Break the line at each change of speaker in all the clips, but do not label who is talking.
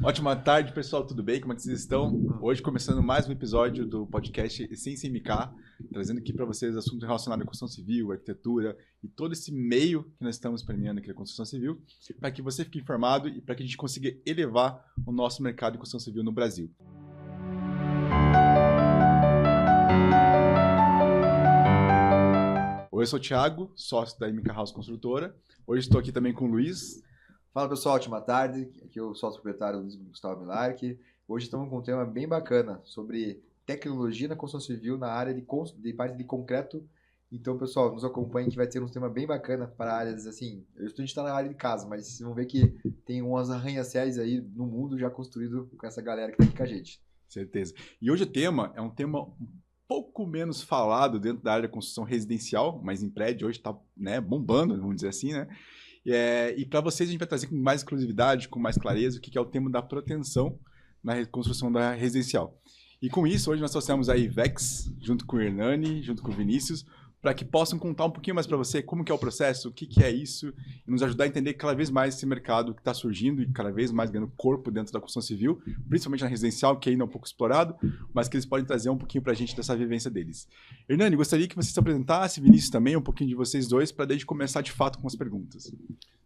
Ótima tarde, pessoal. Tudo bem? Como é que vocês estão? Hoje começando mais um episódio do podcast Essência MK, trazendo aqui para vocês assuntos relacionados à construção civil, arquitetura e todo esse meio que nós estamos premiando aqui na construção civil, para que você fique informado e para que a gente consiga elevar o nosso mercado de construção civil no Brasil. Oi, eu sou o Thiago, sócio da MK House Construtora. Hoje estou aqui também com o Luiz.
Fala pessoal, ótima tarde. Aqui eu sou o proprietário Luiz Gustavo Milarque. Hoje estamos com um tema bem bacana sobre tecnologia na construção civil na área de parte de concreto. Então, pessoal, nos acompanhem que vai ter um tema bem bacana para áreas assim. A gente está na área de casa, mas vocês vão ver que tem umas arranha-céus aí no mundo já construído com essa galera que está aqui com a gente.
Certeza. E hoje o tema é um tema pouco menos falado dentro da área de construção residencial, mas em prédio hoje está bombando, vamos dizer assim, né? E para vocês a gente vai trazer com mais exclusividade, com mais clareza, o que é o tema da proteção na construção da residencial. E com isso, hoje nós trouxemos a Ivex, junto com o Hernani, junto com o Vinícius, para que possam contar um pouquinho mais para você como que é o processo, o que é isso, e nos ajudar a entender cada vez mais esse mercado que está surgindo e cada vez mais ganhando corpo dentro da construção civil, principalmente na residencial, que ainda é um pouco explorado, mas que eles podem trazer um pouquinho para a gente dessa vivência deles. Hernani, gostaria que você se apresentasse, Vinícius também, um pouquinho de vocês dois, para daí começar de fato com as perguntas.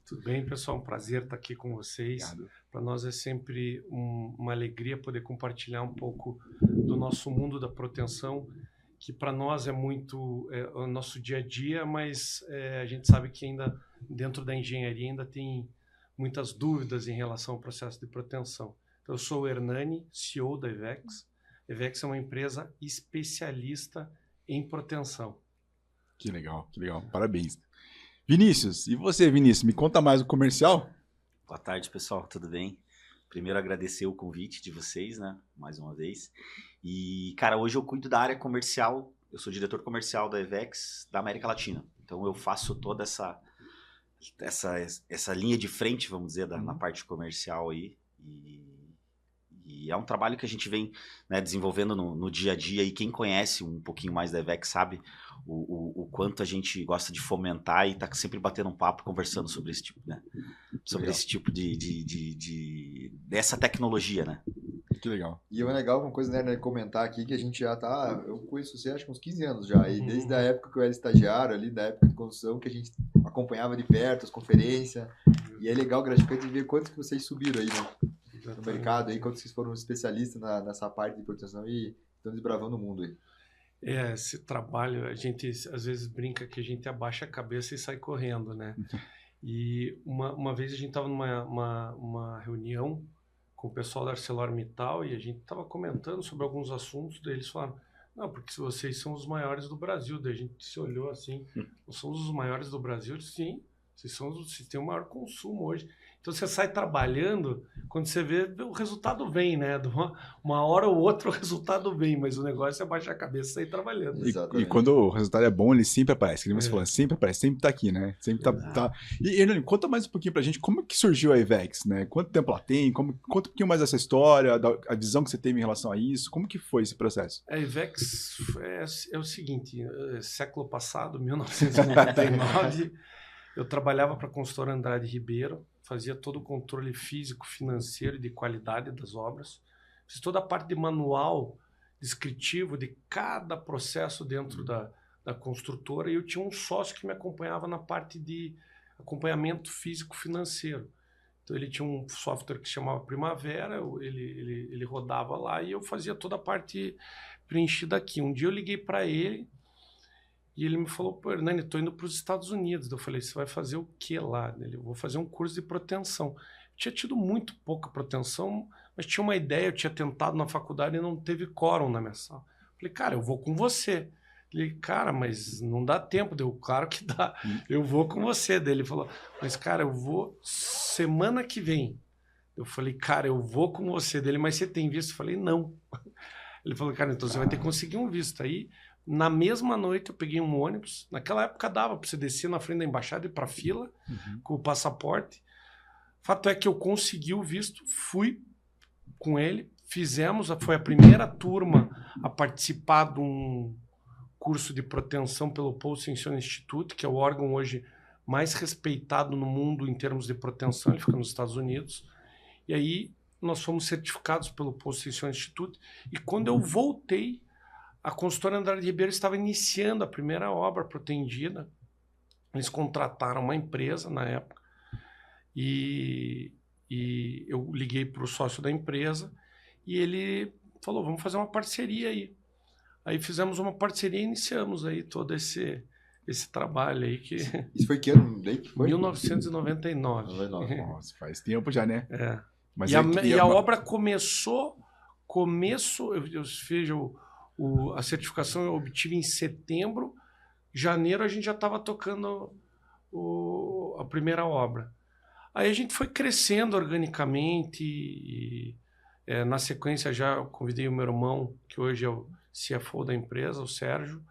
Tudo bem, pessoal? Um prazer estar aqui com vocês. Para nós é sempre uma alegria poder compartilhar um pouco do nosso mundo da proteção, que para nós é muito o nosso dia a dia, mas a gente sabe que ainda dentro da engenharia ainda tem muitas dúvidas em relação ao processo de proteção. Então, eu sou o Hernani, CEO da Ivex. A Ivex é uma empresa especialista em proteção.
Que legal, parabéns. Vinícius, e você, Vinícius, me conta mais o comercial?
Boa tarde, pessoal, tudo bem? Primeiro, agradecer o convite de vocês, né, mais uma vez. E, cara, hoje eu cuido da área comercial, eu sou diretor comercial da Ivex da América Latina. Então, eu faço toda essa linha de frente, vamos dizer, na parte comercial aí. E é um trabalho que a gente vem, né, desenvolvendo no dia a dia, e quem conhece um pouquinho mais da Ivex sabe o quanto a gente gosta de fomentar e tá sempre batendo um papo, conversando sobre esse tipo, né? Sobre esse tipo dessa tecnologia, né?
Que legal.
E é legal uma coisa, né, comentar aqui que a gente já tá, eu conheço você acho que uns 15 anos já, e desde a época que eu era estagiário ali, da época de construção, que a gente acompanhava de perto as conferências, e é legal, gratificante ver quantos que vocês subiram aí, né, no mercado, aí, quantos vocês foram especialistas nessa parte de proteção e estão desbravando o mundo aí.
Esse trabalho, a gente às vezes brinca que a gente abaixa a cabeça e sai correndo, né? E uma vez a gente estava numa reunião com o pessoal da ArcelorMittal e a gente estava comentando sobre alguns assuntos, daí eles falaram, não, porque vocês são os maiores do Brasil. Daí a gente se olhou assim, nós somos os maiores do Brasil? Sim, vocês têm o maior consumo hoje. Então você sai trabalhando, quando você vê, o resultado vem, né? Uma hora ou outra o resultado vem, mas o negócio é baixar a cabeça e sair trabalhando.
E quando o resultado é bom, ele sempre aparece. Que você falou, sempre aparece, sempre tá aqui, né? Sempre tá. E Hernani, conta mais um pouquinho pra gente como que surgiu a Ivex, né? Quanto tempo ela tem? Conta um pouquinho mais dessa história, a visão que você teve em relação a isso. Como que foi esse processo?
A Ivex é o seguinte, século passado, 1999, eu trabalhava para a consultora Andrade Ribeiro, fazia todo o controle físico, financeiro e de qualidade das obras. Fiz toda a parte de manual descritivo de cada processo dentro da construtora, e eu tinha um sócio que me acompanhava na parte de acompanhamento físico-financeiro. Então ele tinha um software que se chamava Primavera, ele rodava lá e eu fazia toda a parte preenchida aqui. Um dia eu liguei para ele, e ele me falou, pô, Hernani, estou indo para os Estados Unidos. Eu falei, você vai fazer o que lá? Ele, eu vou fazer um curso de proteção. Eu tinha tido muito pouca proteção, mas tinha uma ideia, eu tinha tentado na faculdade e não teve quórum na minha sala. Eu falei, cara, eu vou com você. Ele, cara, mas não dá tempo. Deu, claro que dá, eu vou com você. Daí ele falou, mas cara, eu vou semana que vem. Eu falei, cara, eu vou com você. Dele, mas você tem visto? Eu falei, não. Ele falou, cara, então você vai ter que conseguir um visto. Aí, na mesma noite, eu peguei um ônibus. Naquela época dava para você descer na frente da embaixada e ir para fila com o passaporte. Fato é que eu consegui o visto, fui com ele, foi a primeira turma a participar de um curso de proteção pelo Paul Sensor Institute, que é o órgão hoje mais respeitado no mundo em termos de proteção, ele fica nos Estados Unidos. E aí nós fomos certificados pelo Post Tension Institute, e quando eu voltei, a consultora Andrade Ribeiro estava iniciando a primeira obra pretendida. Eles contrataram uma empresa na época, e eu liguei para o sócio da empresa, e ele falou, vamos fazer uma parceria aí. Aí fizemos uma parceria e iniciamos aí todo esse trabalho aí que...
Isso foi que ano? Daí que foi?
1999.
Nossa, faz tempo já, né?
É.
Mas
E a obra começou... Eu fiz a certificação, eu obtive em setembro. Janeiro a gente já estava tocando a primeira obra. Aí a gente foi crescendo organicamente e na sequência já eu convidei o meu irmão, que hoje é o CFO da empresa, o Sérgio,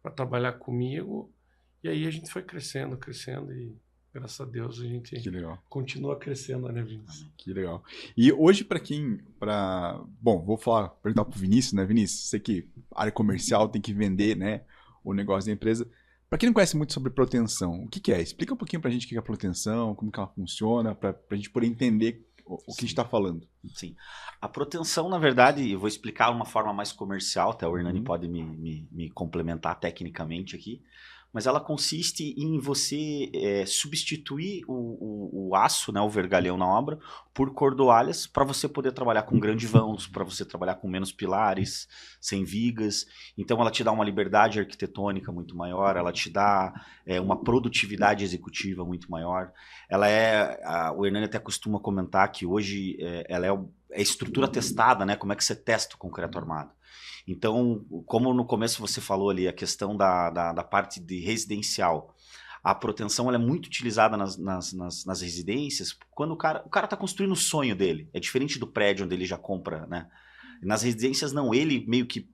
para trabalhar comigo. E aí a gente foi crescendo e graças a Deus a gente continua crescendo, né, Vinícius?
Que legal. E hoje bom, vou perguntar pro Vinícius, né, Vinícius? Você que área comercial tem que vender, né, o negócio da empresa. Para quem não conhece muito sobre proteção, o que é? Explica um pouquinho pra gente o que é a proteção, como que ela funciona, pra gente poder entender o que a gente está falando.
Sim. A proteção, na verdade, eu vou explicar de uma forma mais comercial, até o Hernani pode me complementar tecnicamente aqui, mas ela consiste em você substituir o aço, né, o vergalhão na obra, por cordoalhas para você poder trabalhar com grandes vãos, para você trabalhar com menos pilares, sem vigas. Então ela te dá uma liberdade arquitetônica muito maior, ela te dá uma produtividade executiva muito maior. O Hernani até costuma comentar que hoje ela é estrutura testada, né? Como é que você testa o concreto armado? Então, como no começo você falou ali, a questão da parte de residencial, a proteção ela é muito utilizada nas residências quando o cara está construindo o sonho dele. É diferente do prédio onde ele já compra, né? Nas residências não, ele meio que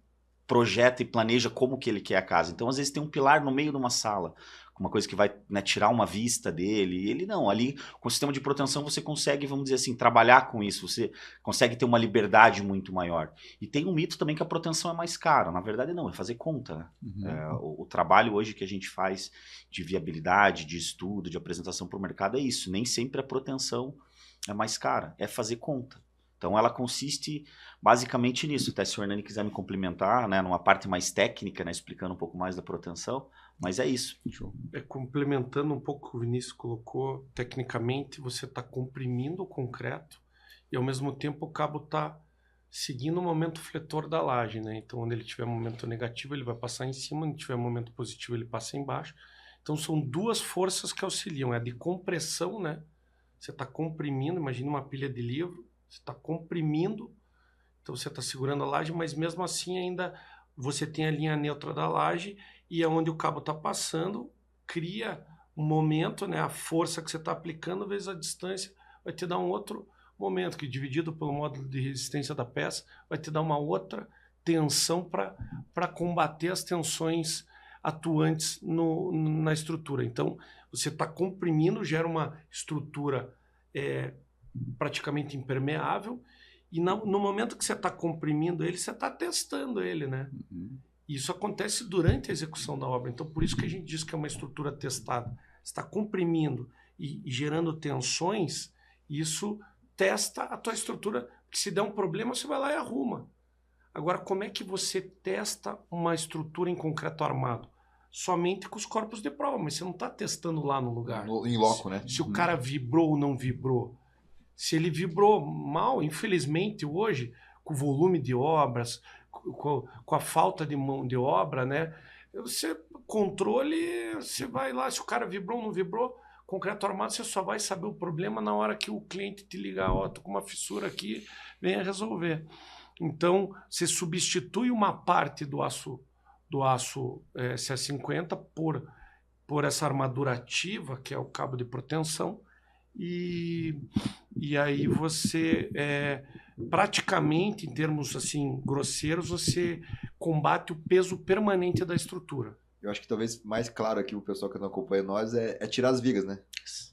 projeta e planeja como que ele quer a casa. Então, às vezes tem um pilar no meio de uma sala, uma coisa que vai, né, tirar uma vista dele. E ele não, ali com o sistema de proteção você consegue, vamos dizer assim, trabalhar com isso, você consegue ter uma liberdade muito maior. E tem um mito também que a proteção é mais cara. Na verdade não, é fazer conta, né? O trabalho hoje que a gente faz de viabilidade, de estudo, de apresentação para o mercado é isso. Nem sempre a proteção é mais cara, é fazer conta. Então ela consiste basicamente nisso. Até se o Hernani quiser me complementar, né, numa parte mais técnica, né, explicando um pouco mais da proteção, mas é isso.
Complementando um pouco o que o Vinícius colocou, tecnicamente você está comprimindo o concreto e ao mesmo tempo o cabo está seguindo o momento fletor da laje, né? Então, onde ele tiver momento negativo, ele vai passar em cima, onde tiver momento positivo, ele passa embaixo. Então, são duas forças que auxiliam. É a de compressão, né? Você está comprimindo, imagina uma pilha de livro, você está comprimindo, então você está segurando a laje, mas mesmo assim ainda você tem a linha neutra da laje e é onde o cabo está passando, cria um momento, né? A força que você está aplicando vezes a distância vai te dar um outro momento, que dividido pelo módulo de resistência da peça, vai te dar uma outra tensão para combater as tensões atuantes na estrutura. Então, você está comprimindo, gera uma estrutura praticamente impermeável, e no momento que você está comprimindo ele, você está testando ele, né? Isso acontece durante a execução da obra. Então, por isso que a gente diz que é uma estrutura testada. Você está comprimindo e gerando tensões, isso testa a tua estrutura, que se der um problema, você vai lá e arruma. Agora, como é que você testa uma estrutura em concreto armado? Somente com os corpos de prova, mas você não está testando lá no lugar.
Em loco, né?
Se o cara vibrou ou não vibrou. Se ele vibrou mal, infelizmente, hoje, com o volume de obras, com a falta de mão de obra, né? Controle, você vai lá, se o cara vibrou ou não vibrou, concreto armado, você só vai saber o problema na hora que o cliente te ligar, ó, tô com uma fissura aqui, venha resolver. Então, você substitui uma parte do aço C50 por essa armadura ativa, que é o cabo de proteção, e aí você, praticamente, em termos assim grosseiros, você combate o peso permanente da estrutura.
Eu acho que talvez mais claro aqui o pessoal que não acompanha nós é tirar as vigas, né?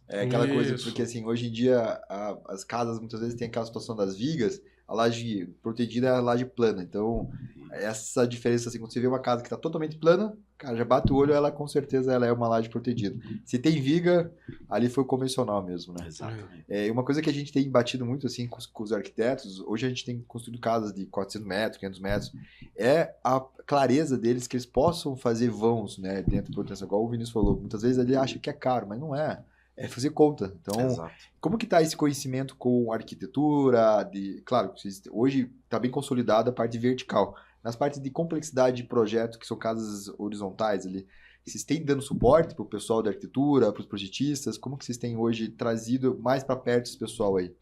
É aquela coisa,
Isso.
porque assim, hoje em dia as casas muitas vezes tem aquela situação das vigas, a laje protegida é a laje plana. Então, essa diferença, assim, quando você vê uma casa que está totalmente plana, cara, já bate o olho, ela com certeza ela é uma laje protegida. Se tem viga, ali foi convencional mesmo, né?
Exatamente.
Uma coisa que a gente tem batido muito assim com os arquitetos, hoje a gente tem construído casas de 400 metros, 500 metros, é a clareza deles que eles possam fazer vãos, né, dentro da proteção, igual o Vinícius falou. Muitas vezes ele acha que é caro, mas não é. É fazer conta. Então,
Exato.
como que está esse conhecimento com arquitetura? Claro, hoje está bem consolidada a parte vertical. Nas partes de complexidade de projeto, que são casas horizontais ali, vocês têm dando suporte para o pessoal da arquitetura, para os projetistas? Como que vocês têm hoje trazido mais para perto esse pessoal aí?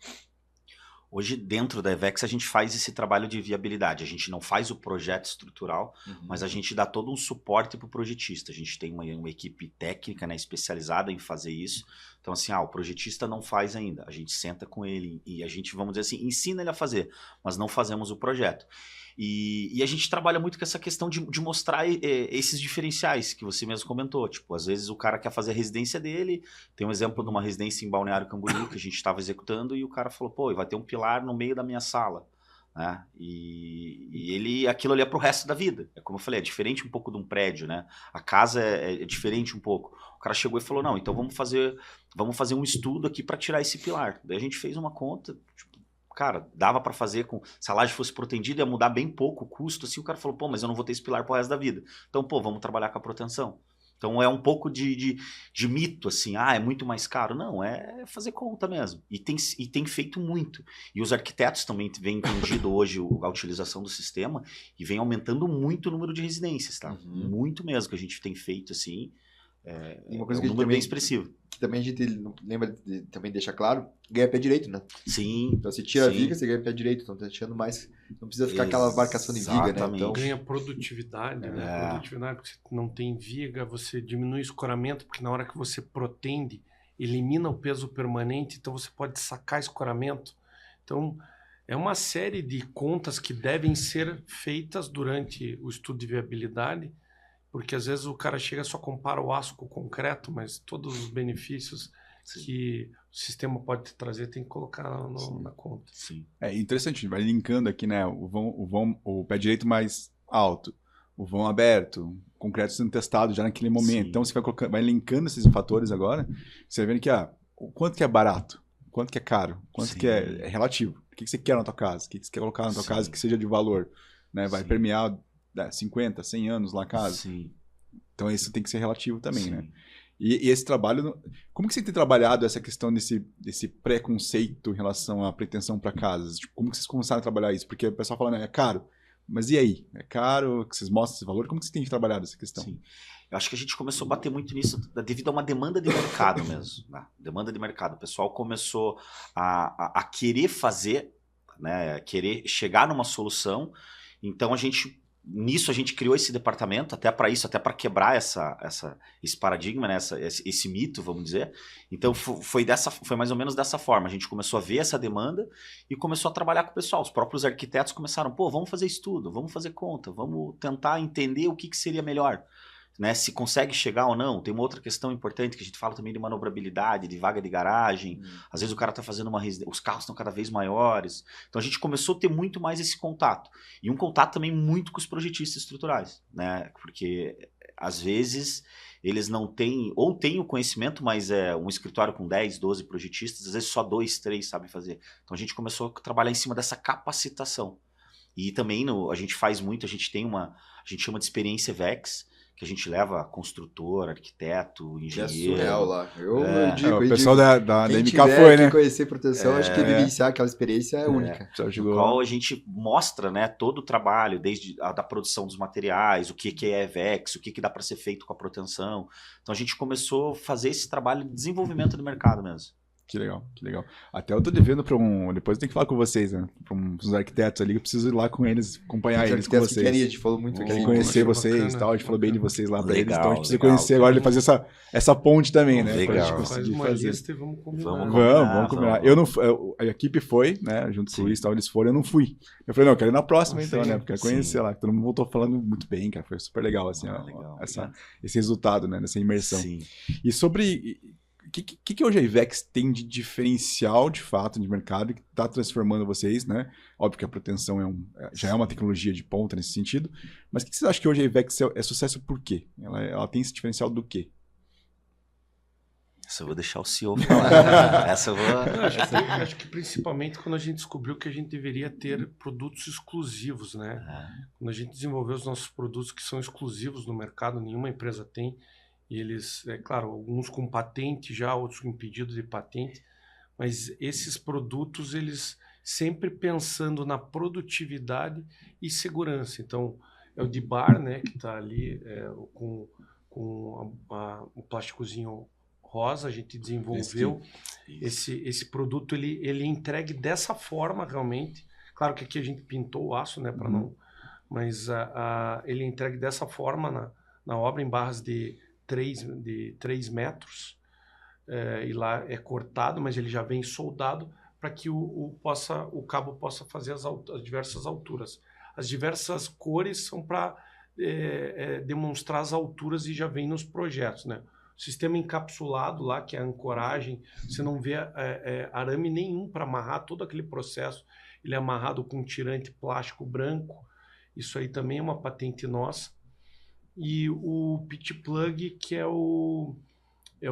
Hoje, dentro da EVEX, a gente faz esse trabalho de viabilidade. A gente não faz o projeto estrutural, mas a gente dá todo um suporte para o projetista. A gente tem uma equipe técnica, né, especializada em fazer isso. Então, assim, o projetista não faz ainda. A gente senta com ele e a gente, vamos dizer assim, ensina ele a fazer, mas não fazemos o projeto. E a gente trabalha muito com essa questão de mostrar esses diferenciais que você mesmo comentou. Tipo, às vezes o cara quer fazer a residência dele. Tem um exemplo de uma residência em Balneário Camboriú que a gente estava executando e o cara falou, pô, vai ter um pilar no meio da minha sala. Né? E aquilo ali é pro resto da vida. É como eu falei, é diferente um pouco de um prédio, né? A casa é diferente um pouco. O cara chegou e falou, não, então vamos fazer um estudo aqui para tirar esse pilar. Daí a gente fez uma conta, tipo, cara, dava para fazer se a laje fosse protegida, ia mudar bem pouco o custo. Assim, o cara falou, pô, mas eu não vou ter esse pilar pro resto da vida. Então, pô, vamos trabalhar com a proteção. Então é um pouco de mito, assim, é muito mais caro. Não, é fazer conta mesmo. E tem feito muito. E os arquitetos também vêm entendido hoje a utilização do sistema e vem aumentando muito o número de residências, tá? Muito mesmo que a gente tem feito, assim.
E uma coisa
que
um número
bem expressivo.
Que também a gente lembra de também deixar claro, ganha pé direito, né?
Sim.
Então você tira a viga, você ganha pé direito. Então tá deixando mais. Não precisa ficar aquela marcação de viga, né? Então,
ganha produtividade, né? Produtividade, porque você não tem viga, você diminui o escoramento, porque na hora que você protende, elimina o peso permanente, então você pode sacar escoramento. Então, é uma série de contas que devem ser feitas durante o estudo de viabilidade, porque às vezes o cara chega e só compara o aço com o concreto, mas todos os benefícios que o sistema pode te trazer tem que colocar na conta.
Sim.
É interessante, vai linkando aqui, né? O pé direito mais alto, o vão aberto, o concreto sendo testado já naquele momento.
Sim.
Então você vai linkando esses fatores agora, você vai vendo que o quanto que é barato, quanto que é caro, quanto que é relativo. O que você quer na tua casa, o que você quer colocar na tua casa que seja de valor, né? Vai permear 50, 100 anos lá a casa.
Sim.
Então isso tem que ser relativo também, né? E esse trabalho, como que você tem trabalhado essa questão desse preconceito em relação à pretensão para casas? Tipo, como que vocês começaram a trabalhar isso? Porque o pessoal fala, né, é caro, mas e aí? É caro, que vocês mostram esse valor? Como que você tem trabalhado essa questão?
Sim. Eu acho que a gente começou a bater muito nisso devido a uma demanda de mercado mesmo. Né? Demanda de mercado. O pessoal começou a querer fazer, né, querer chegar numa solução. Então nisso a gente criou esse departamento, até para quebrar esse paradigma, né? esse mito, vamos dizer. Então foi mais ou menos dessa forma. A gente começou a ver essa demanda e começou a trabalhar com o pessoal. Os próprios arquitetos começaram, vamos fazer estudo, vamos fazer conta, vamos tentar entender o que seria melhor. Né, se consegue chegar ou não. Tem uma outra questão importante que a gente fala também de manobrabilidade, de vaga de garagem. Às vezes o cara está fazendo uma residência, os carros estão cada vez maiores. Então a gente começou a ter muito mais esse contato. E um contato também muito com os projetistas estruturais, né? Porque às vezes eles não têm, ou têm o conhecimento, mas é um escritório com 10, 12 projetistas, às vezes só 2, 3 sabem fazer. Então a gente começou a trabalhar em cima dessa capacitação. E também a gente faz muito, a gente chama de experiência VEX, que a gente leva construtor, arquiteto, engenheiro.
É surreal lá. Eu digo,
o pessoal da
quem
MK
tiver
foi, né?
conhecer proteção, acho que vivenciar aquela experiência é única.
No qual a gente mostra, né, todo o trabalho, desde da produção dos materiais, o que é EVEX, o que dá para ser feito com a proteção. Então a gente começou a fazer esse trabalho de desenvolvimento do mercado mesmo.
Que legal, que legal. Até eu tô devendo para depois eu tenho que falar com vocês, né? Para uns arquitetos ali, eu preciso ir lá com eles, acompanhar eles com vocês.
A gente falou muito aqui.
Conhecer vocês e tal, a gente falou bem de vocês lá para eles, então a gente precisa
legal,
conhecer agora e fazer essa ponte também, né?
Legal.
Pra gente conseguir
Faz uma
fazer.
lista e vamos combinar.
Vamos combinar. A equipe foi, né? Junto com o Luiz, eles foram, eu não fui. Eu falei, não, eu quero ir na próxima então, né? Porque eu conhecer lá, que todo mundo voltou falando muito bem, cara. Foi super legal, assim, esse resultado, né? Nessa imersão.
Sim.
E sobre... que hoje a Ivex tem de diferencial, de fato, de mercado, que está transformando vocês, né? Óbvio que a proteção já é uma tecnologia de ponta nesse sentido, mas o que vocês acham que hoje a Ivex é sucesso por quê? Ela tem esse diferencial do quê?
Essa eu vou deixar o CEO falar. Essa eu vou...
Acho que principalmente quando a gente descobriu que a gente deveria ter produtos exclusivos, né? Quando a gente desenvolveu os nossos produtos que são exclusivos no mercado, nenhuma empresa tem, e eles, claro, alguns com patente já, outros com pedido de patente, mas esses produtos, eles sempre pensando na produtividade e segurança. Então, é o D-Bar, né, que está ali com o plásticozinho rosa, a gente desenvolveu esse produto, ele é entregue dessa forma realmente. Claro que aqui a gente pintou o aço, né, para não, mas ele é entregue dessa forma na obra em barras de 3 metros, e lá é cortado, mas ele já vem soldado para que o cabo possa fazer as diversas alturas. As diversas cores são para demonstrar as alturas e já vem nos projetos, né? O sistema encapsulado lá, que é a ancoragem, você não vê arame nenhum para amarrar todo aquele processo. Ele é amarrado com tirante plástico branco. Isso aí também é uma patente nossa. E o pit plug, que é o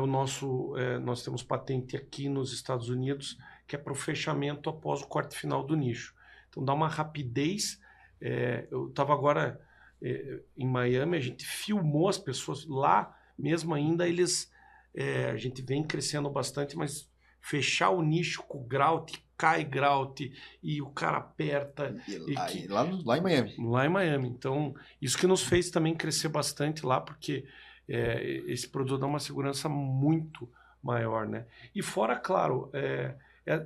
nosso... nós temos patente aqui nos Estados Unidos, que é para o fechamento após o corte final do nicho. Então dá uma rapidez. Eu estava agora em Miami, a gente filmou as pessoas lá, mesmo ainda a gente vem crescendo bastante, mas fechar o nicho com grout, cai grout e o cara aperta.
Lá em Miami.
Lá em Miami. Então, isso que nos fez também crescer bastante lá, porque esse produto dá uma segurança muito maior, né? E fora, claro,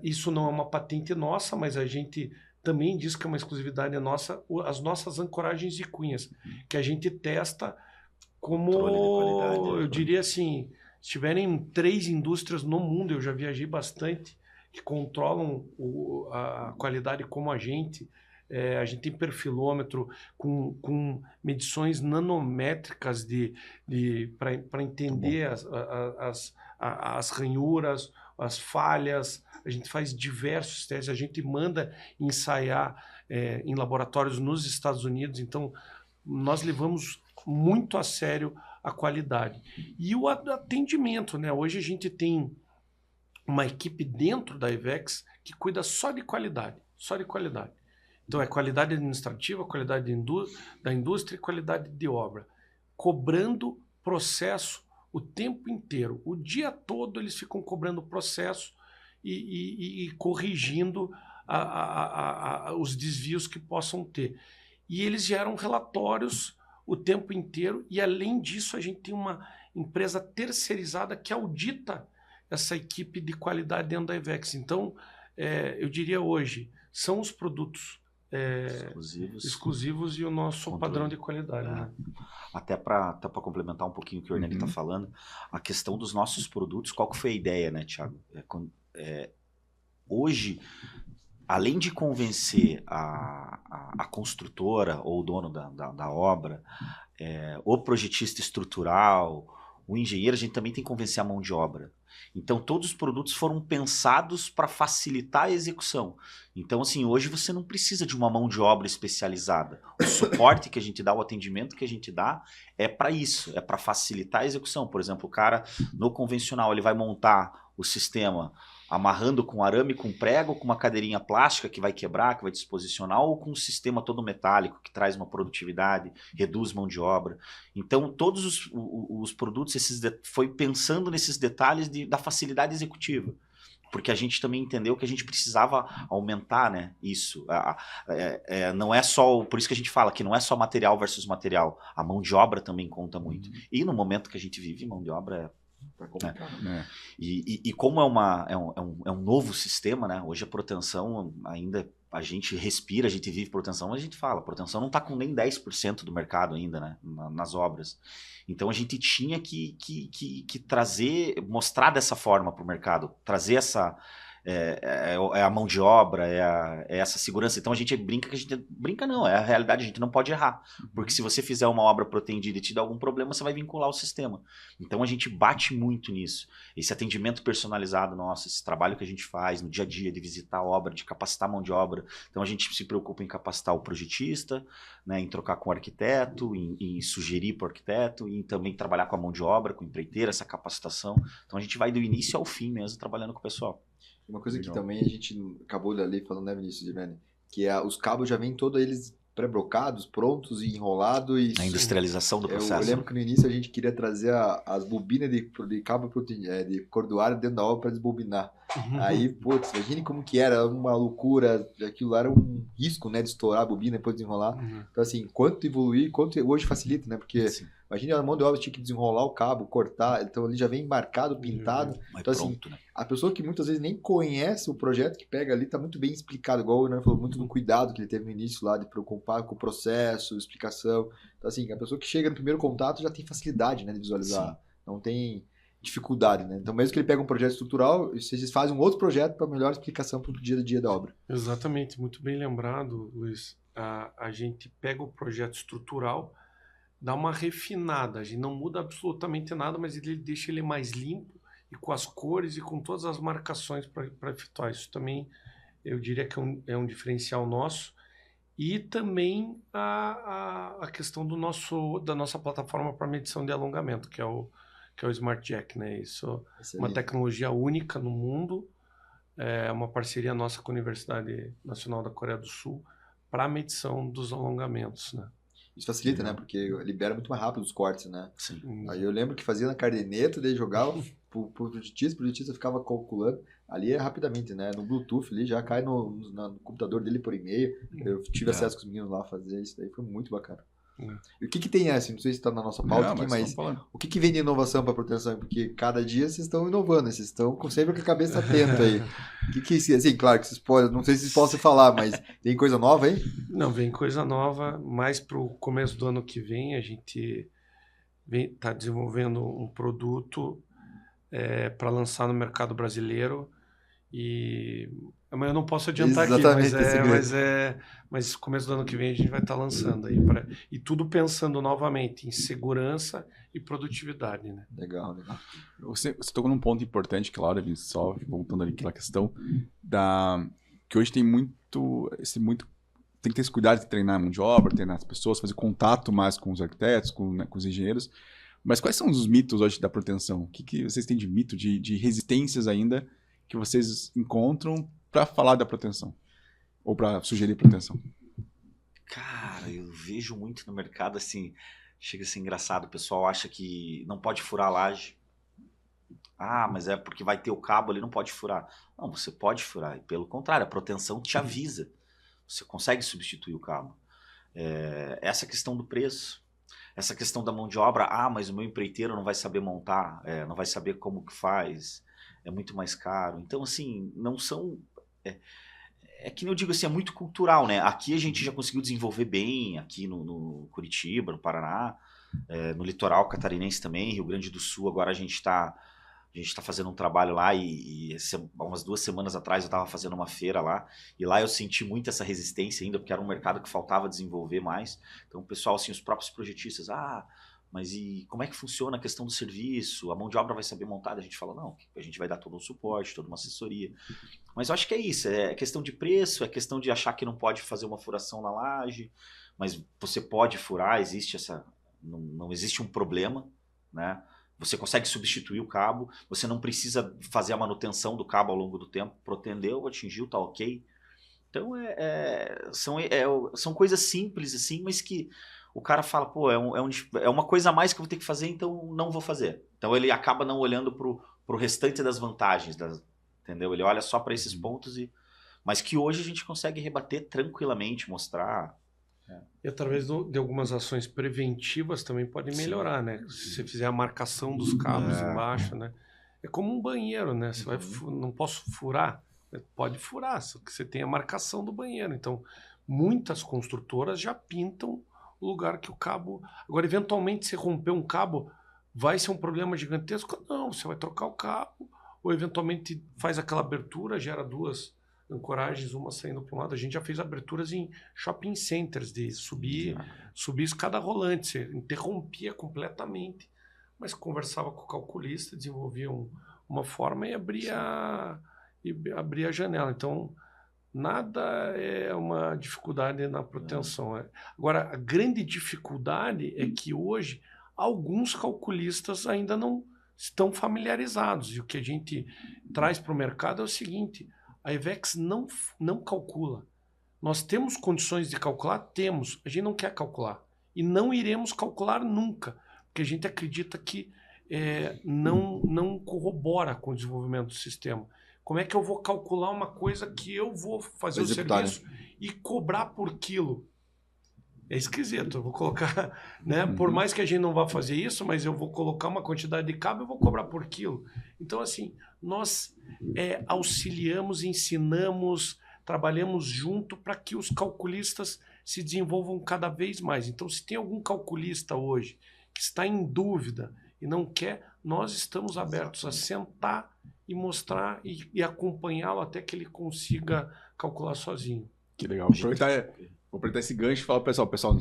isso não é uma patente nossa, mas a gente também diz que é uma exclusividade nossa, as nossas ancoragens de cunhas, que a gente testa como, eu diria assim, se tiverem 3 indústrias no mundo, eu já viajei bastante, que controlam a qualidade como a gente. A gente tem perfilômetro com medições nanométricas para entender as ranhuras, as falhas. A gente faz diversos testes, a gente manda ensaiar em laboratórios nos Estados Unidos. Então, nós levamos muito a sério a qualidade. E o atendimento, né? Hoje a gente tem uma equipe dentro da Ivex que cuida só de qualidade, só de qualidade. Então é qualidade administrativa, qualidade da indústria e qualidade de obra. Cobrando processo o tempo inteiro. O dia todo eles ficam cobrando processo e corrigindo os desvios que possam ter. E eles geram relatórios o tempo inteiro, e além disso a gente tem uma empresa terceirizada que audita essa equipe de qualidade dentro da Ivex. Então, eu diria hoje, são os produtos exclusivos e o nosso controle. Padrão de qualidade. Né?
Até para complementar um pouquinho o que o Ornelli está falando, a questão dos nossos produtos, qual que foi a ideia, né, Thiago? Hoje, além de convencer a construtora ou o dono da obra, o projetista estrutural, o engenheiro, a gente também tem que convencer a mão de obra. Então, todos os produtos foram pensados para facilitar a execução. Então, assim, hoje você não precisa de uma mão de obra especializada. O suporte que a gente dá, o atendimento que a gente dá é para isso, é para facilitar a execução. Por exemplo, o cara no convencional, ele vai montar o sistema amarrando com arame, com prego, com uma cadeirinha plástica que vai quebrar, que vai disposicionar, ou com um sistema todo metálico que traz uma produtividade, reduz mão de obra. Então, todos os produtos, foi pensando nesses detalhes da facilidade executiva. Porque a gente também entendeu que a gente precisava aumentar, né, isso. Não é só, por isso que a gente fala que não é só material versus material, a mão de obra também conta muito. E no momento que a gente vive, mão de obra E como é um novo sistema, né? Hoje a proteção ainda, a gente respira, a gente vive proteção, mas a gente fala, a proteção não está com nem 10% do mercado ainda, né? Nas obras. Então a gente tinha que trazer, mostrar dessa forma para o mercado, trazer é a mão de obra, é essa segurança. Então a gente brinca que a gente... Brinca não, é a realidade, a gente não pode errar. Porque se você fizer uma obra pretendida e te dar algum problema, você vai vincular o sistema. Então a gente bate muito nisso. Esse atendimento personalizado nosso, esse trabalho que a gente faz no dia a dia de visitar a obra, de capacitar a mão de obra. Então a gente se preocupa em capacitar o projetista, né, em trocar com o arquiteto, em sugerir para o arquiteto, e também trabalhar com a mão de obra, com o empreiteiro, essa capacitação. Então a gente vai do início ao fim mesmo, trabalhando com o pessoal.
Uma coisa que também a gente acabou de ali falando, né, Vinícius e Irene, que os cabos já vêm todos eles pré-brocados, prontos e enrolados. E
a industrialização do processo.
Eu lembro que no início a gente queria trazer as bobinas de cabo de cordoário dentro da obra para desbobinar. Aí, putz, imagine como que era uma loucura, aquilo lá era um risco, né, de estourar a bobina e depois desenrolar. Então, assim, quanto evoluir, quanto hoje facilita, né, porque... Sim. Imagina a mão de obra tinha que desenrolar o cabo, cortar, então ele já vem marcado, pintado. Então, assim, né? A pessoa que muitas vezes nem conhece o projeto que pega ali, tá muito bem explicado, igual o Hernando falou, muito do cuidado que ele teve no início lá, de preocupar com o processo, explicação. Então, assim, a pessoa que chega no primeiro contato já tem facilidade, né, de visualizar. Sim. Não tem dificuldade, né? Então, mesmo que ele pegue um projeto estrutural, vocês fazem um outro projeto para melhor explicação para o dia a dia da obra.
Exatamente, muito bem lembrado, Luiz. A gente pega o projeto estrutural, dá uma refinada, a gente não muda absolutamente nada, mas ele deixa ele mais limpo e com as cores e com todas as marcações para efetuar. Isso também, eu diria que é um diferencial nosso. E também a questão da nossa plataforma para medição de alongamento, que é o Smart Jack, né? Isso é uma tecnologia única no mundo, é uma parceria nossa com a Universidade Nacional da Coreia do Sul para a medição dos alongamentos, né?
Isso facilita, né? Porque libera muito mais rápido os cortes, né?
Sim.
Aí eu lembro que fazia na caderneta, daí jogava pro projetista ficava calculando. Ali é rapidamente, né? No Bluetooth ali, já cai no computador dele por e-mail. Eu tive acesso com os meninos lá a fazer isso daí, foi muito bacana. E o que tem assim, não sei se está na nossa pauta aqui, mas o que vem de inovação para proteção? Porque cada dia vocês estão inovando, vocês estão sempre com a cabeça atenta aí. Assim, claro que vocês podem, não sei se vocês possam falar, mas tem coisa nova aí?
Não, vem coisa nova, mais para o começo do ano que vem a gente está desenvolvendo um produto para lançar no mercado brasileiro. Mas eu não posso adiantar
exatamente
aqui, mas começo do ano que vem a gente vai estar lançando aí. E tudo pensando novamente em segurança e produtividade, né?
Legal.
Você tocou num ponto importante, claro, só voltando ali aquela questão que hoje tem tem que ter esse cuidado de treinar a mão de obra, treinar as pessoas, fazer contato mais com os arquitetos, com os engenheiros. Mas quais são os mitos hoje da proteção? O que vocês têm de mito, de resistências ainda que vocês encontram para falar da proteção? Ou para sugerir proteção?
Cara, eu vejo muito no mercado, assim, chega a ser engraçado. O pessoal acha que não pode furar a laje. Ah, mas é porque vai ter o cabo ali, não pode furar. Não, você pode furar. E pelo contrário, a proteção te avisa. Você consegue substituir o cabo. Essa questão do preço. Essa questão da mão de obra. Ah, mas o meu empreiteiro não vai saber montar, não vai saber como que faz. É muito mais caro. Então, assim, não são... É que eu digo assim, é muito cultural, né? Aqui a gente já conseguiu desenvolver bem, aqui no Curitiba, no Paraná, no litoral catarinense também, Rio Grande do Sul. Agora a gente está fazendo um trabalho lá e umas 2 semanas atrás eu estava fazendo uma feira lá e lá eu senti muito essa resistência ainda, porque era um mercado que faltava desenvolver mais. Então o pessoal, assim, os próprios projetistas, mas e como é que funciona a questão do serviço? A mão de obra vai saber montar? A gente fala, não, a gente vai dar todo um suporte, toda uma assessoria. Mas eu acho que é isso, é questão de preço, é questão de achar que não pode fazer uma furação na laje, mas você pode furar, não existe um problema, né? Você consegue substituir o cabo, você não precisa fazer a manutenção do cabo ao longo do tempo, protendeu, atingiu, tá ok. Então são coisas simples assim, mas que o cara fala, pô, é uma coisa a mais que eu vou ter que fazer, então não vou fazer. Então ele acaba não olhando pro restante das vantagens, entendeu? Ele olha só para esses pontos, mas que hoje a gente consegue rebater tranquilamente, mostrar.
E através de algumas ações preventivas também pode melhorar, né? Se você fizer a marcação dos cabos embaixo, né? É como um banheiro, né? Você não posso furar, pode furar, só que você tem a marcação do banheiro. Então, muitas construtoras já pintam o lugar que o cabo... Agora, eventualmente, se romper um cabo, vai ser um problema gigantesco? Não, você vai trocar o cabo, ou eventualmente faz aquela abertura, gera 2 ancoragens, uma saindo para um lado. A gente já fez aberturas em shopping centers, de subir escada rolante, você interrompia completamente, mas conversava com o calculista, desenvolvia uma forma e abria a janela. Então, nada é uma dificuldade na proteção. Agora, a grande dificuldade é que hoje alguns calculistas ainda não estão familiarizados. E o que a gente traz para o mercado é o seguinte: a IVEX não calcula. Nós temos condições de calcular? Temos. A gente não quer calcular. E não iremos calcular nunca, porque a gente acredita que não corrobora com o desenvolvimento do sistema. Como é que eu vou calcular uma coisa que eu vou fazer o serviço e cobrar por quilo? É esquisito. Eu vou colocar, né? Por mais que a gente não vá fazer isso, mas eu vou colocar uma quantidade de cabo e vou cobrar por quilo. Então, assim, nós auxiliamos, ensinamos, trabalhamos junto para que os calculistas se desenvolvam cada vez mais. Então, se tem algum calculista hoje que está em dúvida e não quer, nós estamos abertos a sentar e mostrar e acompanhá-lo até que ele consiga calcular sozinho.
Que legal. Vou aproveitar esse gancho e falar para o pessoal,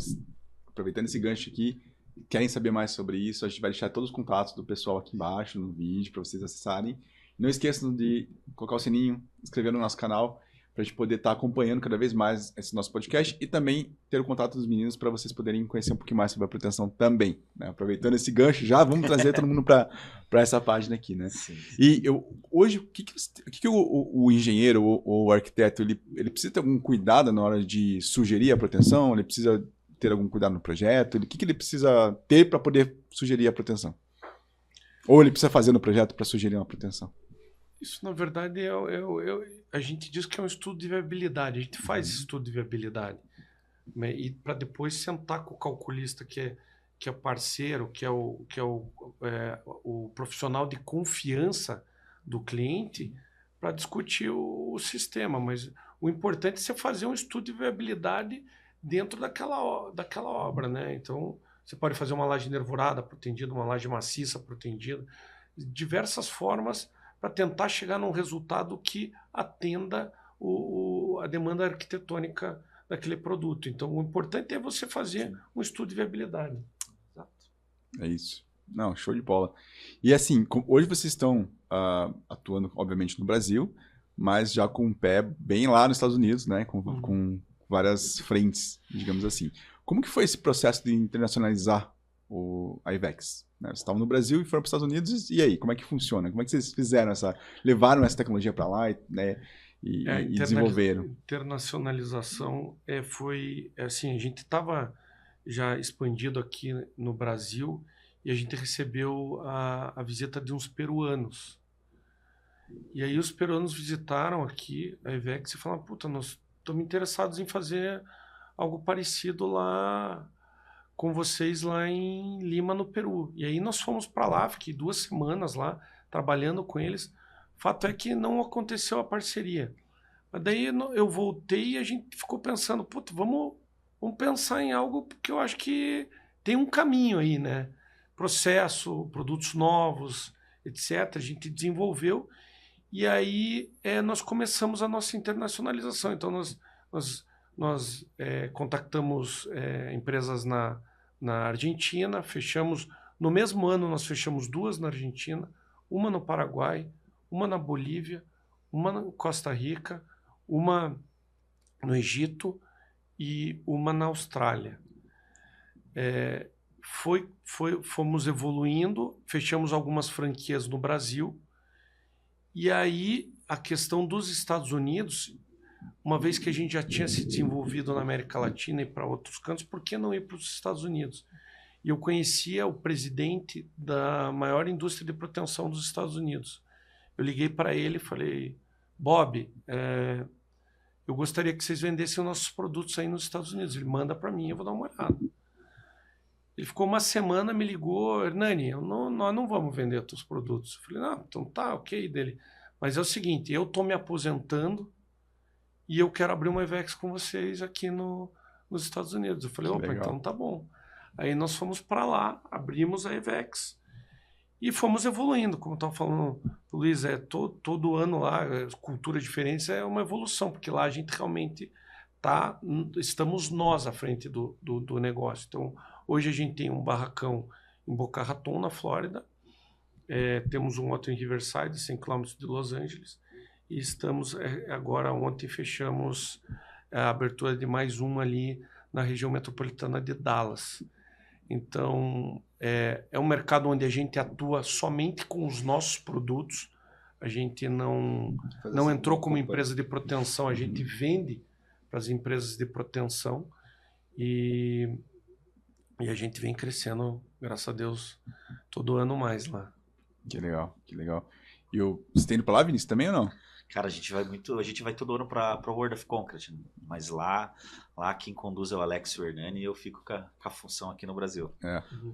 aproveitando esse gancho aqui, querem saber mais sobre isso, a gente vai deixar todos os contatos do pessoal aqui embaixo no vídeo para vocês acessarem. Não esqueçam de colocar o sininho, inscrever no nosso canal, para a gente poder estar acompanhando cada vez mais esse nosso podcast e também ter o contato dos meninos para vocês poderem conhecer um pouquinho mais sobre a proteção também. Né? Aproveitando esse gancho, já vamos trazer todo mundo para essa página aqui. Né? Sim. E hoje, o que o engenheiro ou o arquiteto ele precisa ter algum cuidado na hora de sugerir a proteção? Ele precisa ter algum cuidado no projeto? O que ele precisa ter para poder sugerir a proteção? Ou ele precisa fazer no projeto para sugerir uma proteção?
Isso, na verdade, a gente diz que é um estudo de viabilidade. A gente faz esse estudo de viabilidade. Né? E para depois sentar com o calculista, que é parceiro, que é o profissional de confiança do cliente, para discutir o sistema. Mas o importante é você fazer um estudo de viabilidade dentro daquela obra. Né? Então, você pode fazer uma laje nervurada protendida, uma laje maciça protendida, diversas formas para tentar chegar num resultado que atenda a demanda arquitetônica daquele produto. Então, o importante é você fazer um estudo de viabilidade.
Exato. É isso. Não, show de bola. E assim, hoje vocês estão atuando, obviamente, no Brasil, mas já com um pé bem lá nos Estados Unidos, né? Com várias frentes, digamos assim. Como que foi esse processo de internacionalizar a IVEX? Né? Vocês estavam no Brasil e foram para os Estados Unidos, e aí, como é que funciona? Como é que vocês fizeram levaram essa tecnologia para lá e desenvolveram?
Internacionalização foi assim, a gente estava já expandido aqui no Brasil e a gente recebeu a visita de uns peruanos. E aí os peruanos visitaram aqui a IVEX e falaram: puta, nós estamos interessados em fazer algo parecido lá com vocês lá em Lima, no Peru. E aí nós fomos para lá, fiquei 2 semanas lá trabalhando com eles. Fato é que não aconteceu a parceria. Mas daí eu voltei e a gente ficou pensando: puta, vamos pensar em algo, porque eu acho que tem um caminho aí, né? Processo, produtos novos, etc. A gente desenvolveu e aí nós começamos a nossa internacionalização. Então nós contactamos empresas na Argentina, fechamos, no mesmo ano nós fechamos 2 na Argentina, uma no Paraguai, uma na Bolívia, uma na Costa Rica, uma no Egito e uma na Austrália. Fomos evoluindo, fechamos algumas franquias no Brasil, e aí a questão dos Estados Unidos, uma vez que a gente já tinha se desenvolvido na América Latina e para outros cantos, por que não ir para os Estados Unidos? E eu conhecia o presidente da maior indústria de proteção dos Estados Unidos. Eu liguei para ele e falei: Bob, eu gostaria que vocês vendessem os nossos produtos aí nos Estados Unidos. Ele manda para mim, eu vou dar uma olhada. Ele ficou uma semana, me ligou: Hernani, nós não vamos vender os teus produtos. Eu falei: não, então tá, ok dele. Mas é o seguinte, eu estou me aposentando e eu quero abrir uma IVEX com vocês aqui nos Estados Unidos. Eu falei: opa, então tá bom. Aí nós fomos para lá, abrimos a IVEX E fomos evoluindo, como eu estava falando, Luiz, todo ano lá, cultura diferente é uma evolução, porque lá a gente realmente estamos nós à frente do negócio. Então, hoje a gente tem um barracão em Boca Raton, na Flórida, temos um outro em Riverside, 100 km de Los Angeles, e estamos, agora ontem fechamos a abertura de mais um ali na região metropolitana de Dallas. Então, é um mercado onde a gente atua somente com os nossos produtos. A gente não entrou como empresa de proteção, a gente vende para as empresas de proteção e a gente vem crescendo, graças a Deus, todo ano mais lá.
Que legal, que legal. E você tá indo pra lá, Vinícius, também ou não?
Cara, a gente vai todo ano para o World of Concrete, mas lá quem conduz é o Alex e o Hernani e eu fico com a função aqui no Brasil.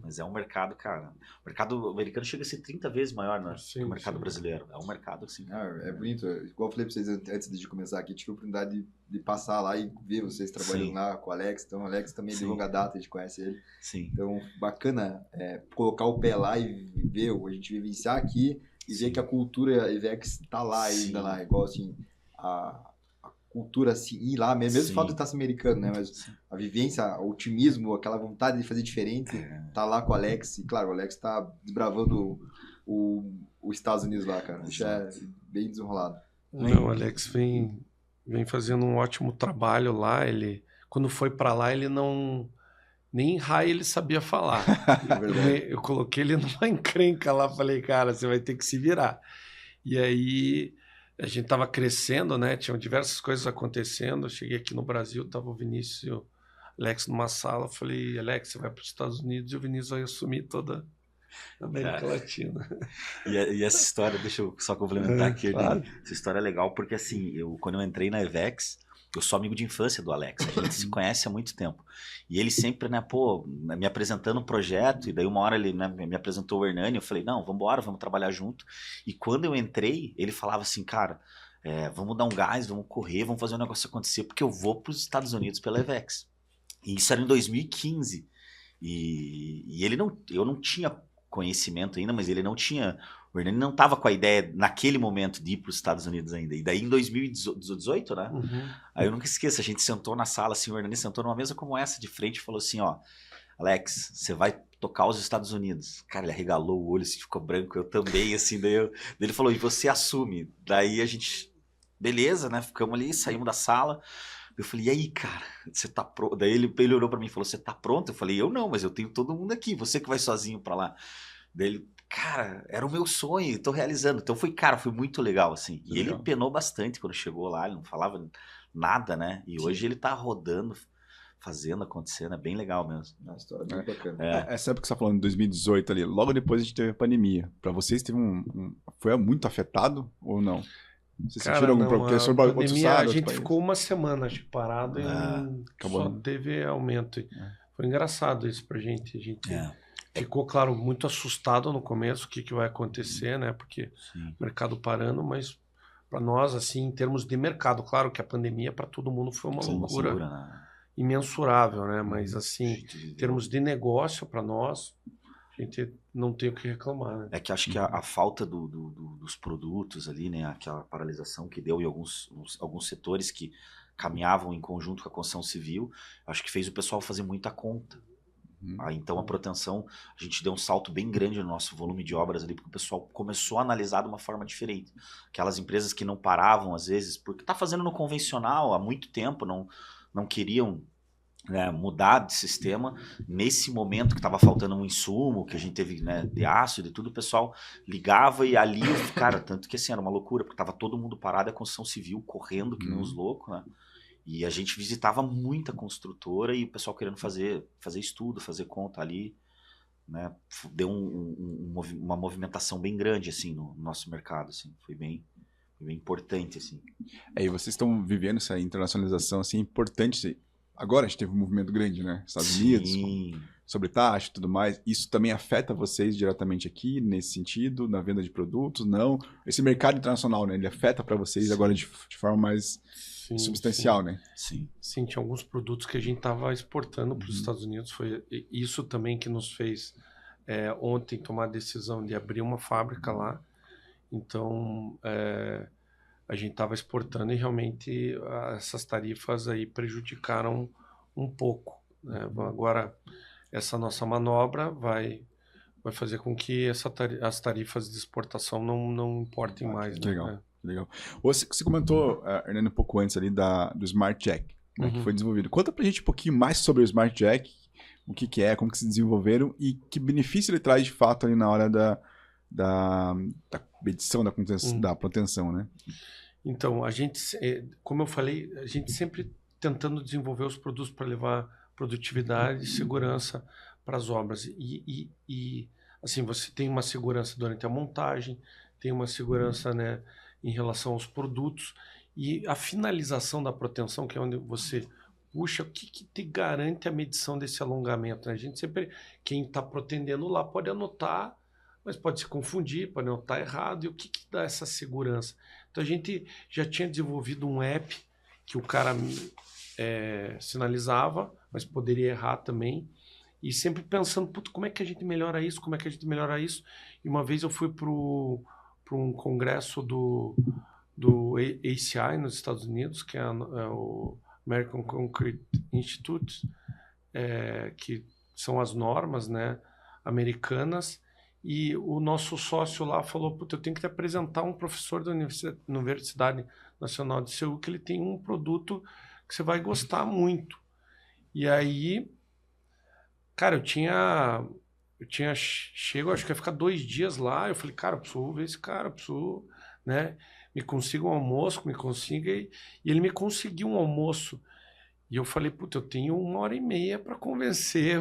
Mas é um mercado, cara, o mercado americano chega a ser 30 vezes maior, né, que o mercado brasileiro. É um mercado assim.
É bonito, igual eu falei pra vocês antes de começar aqui, tive a oportunidade de passar lá e ver vocês trabalhando lá com o Alex. Então o Alex também é de longa data, a gente conhece ele.
Sim.
Então bacana colocar o pé lá e ver, a gente vivenciar aqui e ver que a cultura IVEX tá lá ainda lá, igual assim, a cultura assim, ir lá, mesmo o fato de estar americano, né, mas a vivência, o otimismo, aquela vontade de fazer diferente, tá lá com o Alex, e claro, o Alex tá desbravando os Estados Unidos lá, cara, isso é bem desenrolado.
Não, o Alex vem fazendo um ótimo trabalho lá, quando foi para lá, ele não... Nem raio ele sabia falar. Eu coloquei ele numa encrenca lá, falei, cara, você vai ter que se virar. E aí a gente tava crescendo, né? Tinham diversas coisas acontecendo. Eu cheguei aqui no Brasil, tava o Vinícius e o Alex numa sala. Eu falei, Alex, você vai para os Estados Unidos e o Vinícius vai assumir toda a América Latina.
E essa história, deixa eu só complementar aqui.
Claro.
Essa história é legal porque assim, quando eu entrei na IVEX, eu sou amigo de infância do Alex, a gente se conhece há muito tempo. E ele sempre, né, me apresentando um projeto, e daí uma hora ele, né, me apresentou o Hernani, eu falei, não, vamos embora, vamos trabalhar junto. E quando eu entrei, ele falava assim, cara, vamos dar um gás, vamos correr, vamos fazer um negócio acontecer, porque eu vou para os Estados Unidos pela IVEX. E isso era em 2015. E eu não tinha conhecimento ainda, mas ele não tinha... O Hernani não estava com a ideia, naquele momento, de ir para os Estados Unidos ainda. E daí, em 2018, né? Aí eu nunca esqueço, a gente sentou na sala, assim, o Hernani sentou numa mesa como essa, de frente, e falou assim, ó, Alex, você vai tocar os Estados Unidos. Cara, ele arregalou o olho, assim, ficou branco, eu também, assim, daí ele falou, e você assume. Daí a gente, beleza, né? Ficamos ali, saímos da sala. Eu falei, e aí, cara, você tá pronto? Daí ele olhou para mim e falou, você tá pronto? Eu falei, eu não, mas eu tenho todo mundo aqui, você que vai sozinho para lá. Daí ele, cara, era o meu sonho, tô realizando. Então foi muito legal, assim. E ele penou bastante quando chegou lá, ele não falava nada, né? E hoje ele tá rodando, fazendo, acontecendo, é bem legal mesmo.
Uma história bem bacana.
Essa época que você tá falando, 2018 ali, logo depois a gente teve a pandemia. Pra vocês teve foi muito afetado ou não? Vocês sentiram algum problema?
A pandemia, a gente ficou uma semana, acho, parado e só teve aumento. Foi engraçado isso pra gente. A gente ficou, claro, muito assustado no começo, o que vai acontecer, né? Porque o mercado parando, mas para nós, assim, em termos de mercado, claro que a pandemia para todo mundo foi uma loucura imensurável, né? Mas, assim, em termos de negócio, para nós, a gente não tem o que reclamar, né?
É que acho que a falta dos produtos ali, né? Aquela paralisação que deu em alguns setores que caminhavam em conjunto com a construção civil, acho que fez o pessoal fazer muita conta. Então a proteção, a gente deu um salto bem grande no nosso volume de obras ali, porque o pessoal começou a analisar de uma forma diferente. Aquelas empresas que não paravam, às vezes, porque tá fazendo no convencional há muito tempo, não queriam mudar de sistema. Nesse momento que estava faltando um insumo, que a gente teve, né, de ácido e tudo, o pessoal ligava e ali, cara, tanto que assim, era uma loucura, porque estava todo mundo parado, a construção civil correndo, que nem uns loucos, né? E a gente visitava muita construtora e o pessoal querendo fazer estudo, fazer conta ali, né? Deu uma movimentação bem grande, assim, no nosso mercado, assim. Foi bem importante, assim.
E vocês estão vivendo essa internacionalização, assim, importante. Agora a gente teve um movimento grande, né? Estados Unidos, sobre taxa e tudo mais. Isso também afeta vocês diretamente aqui, nesse sentido, na venda de produtos? Não? Esse mercado internacional, né? Ele afeta para vocês agora de forma mais... substancial, né?
Sim, tinha alguns produtos que a gente estava exportando para os Estados Unidos. Foi isso também que nos fez ontem tomar a decisão de abrir uma fábrica lá. Então, a gente estava exportando e realmente essas tarifas aí prejudicaram um pouco, né? Agora, essa nossa manobra vai fazer com que as tarifas de exportação não importem mais. Né?
Legal, legal. Você comentou, Hernani, um pouco antes ali do Smart Jack, né, que foi desenvolvido. Conta pra gente um pouquinho mais sobre o Smart Jack, o que é, como que se desenvolveram e que benefício ele traz de fato ali na hora da medição da proteção, né?
Então, a gente, como eu falei, a gente sempre tentando desenvolver os produtos para levar produtividade e segurança para as obras. E assim, você tem uma segurança durante a montagem, tem uma segurança, né, em relação aos produtos, e a finalização da proteção, que é onde você puxa, o que te garante a medição desse alongamento, né? A gente sempre, quem está protendendo lá pode anotar, mas pode se confundir, pode anotar errado, e o que dá essa segurança? Então a gente já tinha desenvolvido um app que o cara sinalizava, mas poderia errar também, e sempre pensando, como é que a gente melhora isso, como é que a gente melhora isso? E uma vez eu fui para um congresso do ACI nos Estados Unidos, que é o American Concrete Institute, que são as normas, né, americanas, e o nosso sócio lá falou, eu tenho que te apresentar um professor da Universidade Nacional de Seul, que ele tem um produto que você vai gostar muito. E aí, cara, eu tinha chego, acho que ia ficar 2 dias lá, eu falei, cara, eu preciso ver esse cara, eu preciso, né, me consiga um almoço, e ele me conseguiu um almoço. E eu falei, eu tenho 1h30 para convencer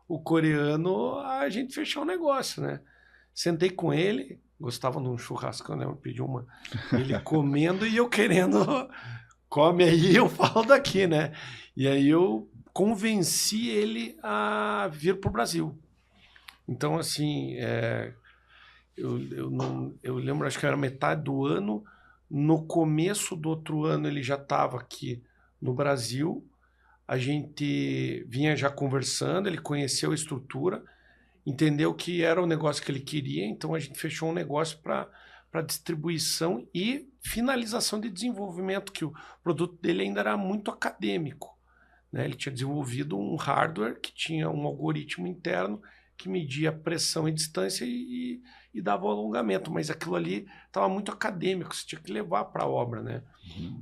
o coreano a gente fechar o negócio, né? Sentei com ele, gostava de um churrascão, né? Eu pedi ele comendo e eu querendo, come aí, eu falo daqui, né? E aí eu convenci ele a vir para o Brasil. Então, assim, eu lembro, acho que era metade do ano, no começo do outro ano ele já estava aqui no Brasil, a gente vinha já conversando, ele conheceu a estrutura, entendeu que era o negócio que ele queria, então a gente fechou um negócio para distribuição e finalização de desenvolvimento, que o produto dele ainda era muito acadêmico, né? Ele tinha desenvolvido um hardware que tinha um algoritmo interno que media pressão e distância e dava o alongamento, mas aquilo ali estava muito acadêmico, você tinha que levar para a obra, né?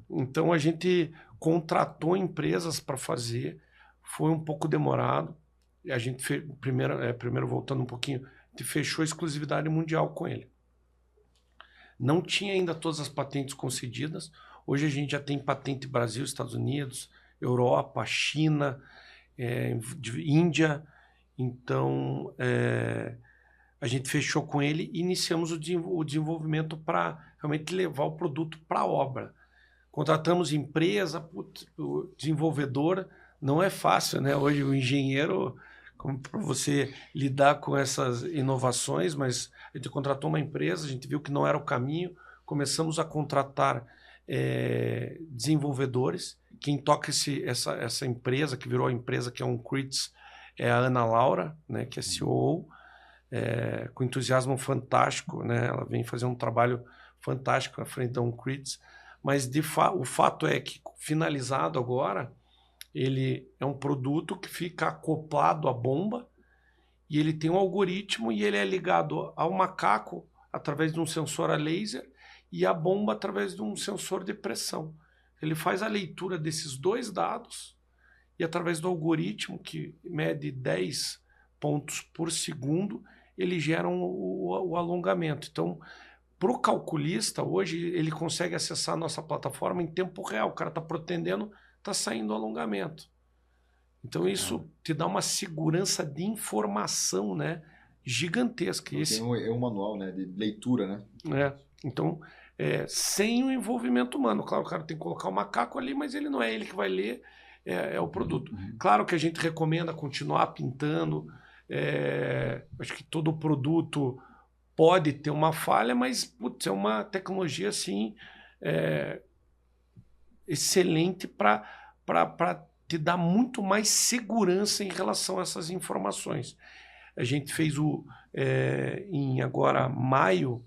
Então a gente contratou empresas para fazer, foi um pouco demorado, a gente primeiro voltando um pouquinho, a gente fechou a exclusividade mundial com ele. Não tinha ainda todas as patentes concedidas, hoje a gente já tem patente Brasil, Estados Unidos, Europa, China, Índia. Então, a gente fechou com ele e iniciamos o desenvolvimento para realmente levar o produto para a obra. Contratamos empresa, o desenvolvedor, não é fácil, né? Hoje o engenheiro, para você lidar com essas inovações, mas a gente contratou uma empresa, a gente viu que não era o caminho, começamos a contratar desenvolvedores. Quem toca essa empresa, que virou a empresa que é um CRITS, é a Ana Laura, né, que é CEO, com entusiasmo fantástico, né? Ela vem fazer um trabalho fantástico à frente da UnCrits, mas o fato é que, finalizado agora, ele é um produto que fica acoplado à bomba e ele tem um algoritmo e ele é ligado ao macaco através de um sensor a laser e à bomba através de um sensor de pressão. Ele faz a leitura desses 2 dados e através do algoritmo, que mede 10 pontos por segundo, ele gera o alongamento. Então, para o calculista, hoje, ele consegue acessar a nossa plataforma em tempo real. O cara está pretendendo, está saindo o alongamento. Então, isso te dá uma segurança de informação, né, gigantesca.
Tem um manual, né, de leitura, né?
Então, sem o envolvimento humano. Claro, o cara tem que colocar o macaco ali, mas ele não é ele que vai ler, é o produto. Claro que a gente recomenda continuar pintando. Acho que todo produto pode ter uma falha, mas é uma tecnologia assim, excelente para te dar muito mais segurança em relação a essas informações. A gente fez em agora maio,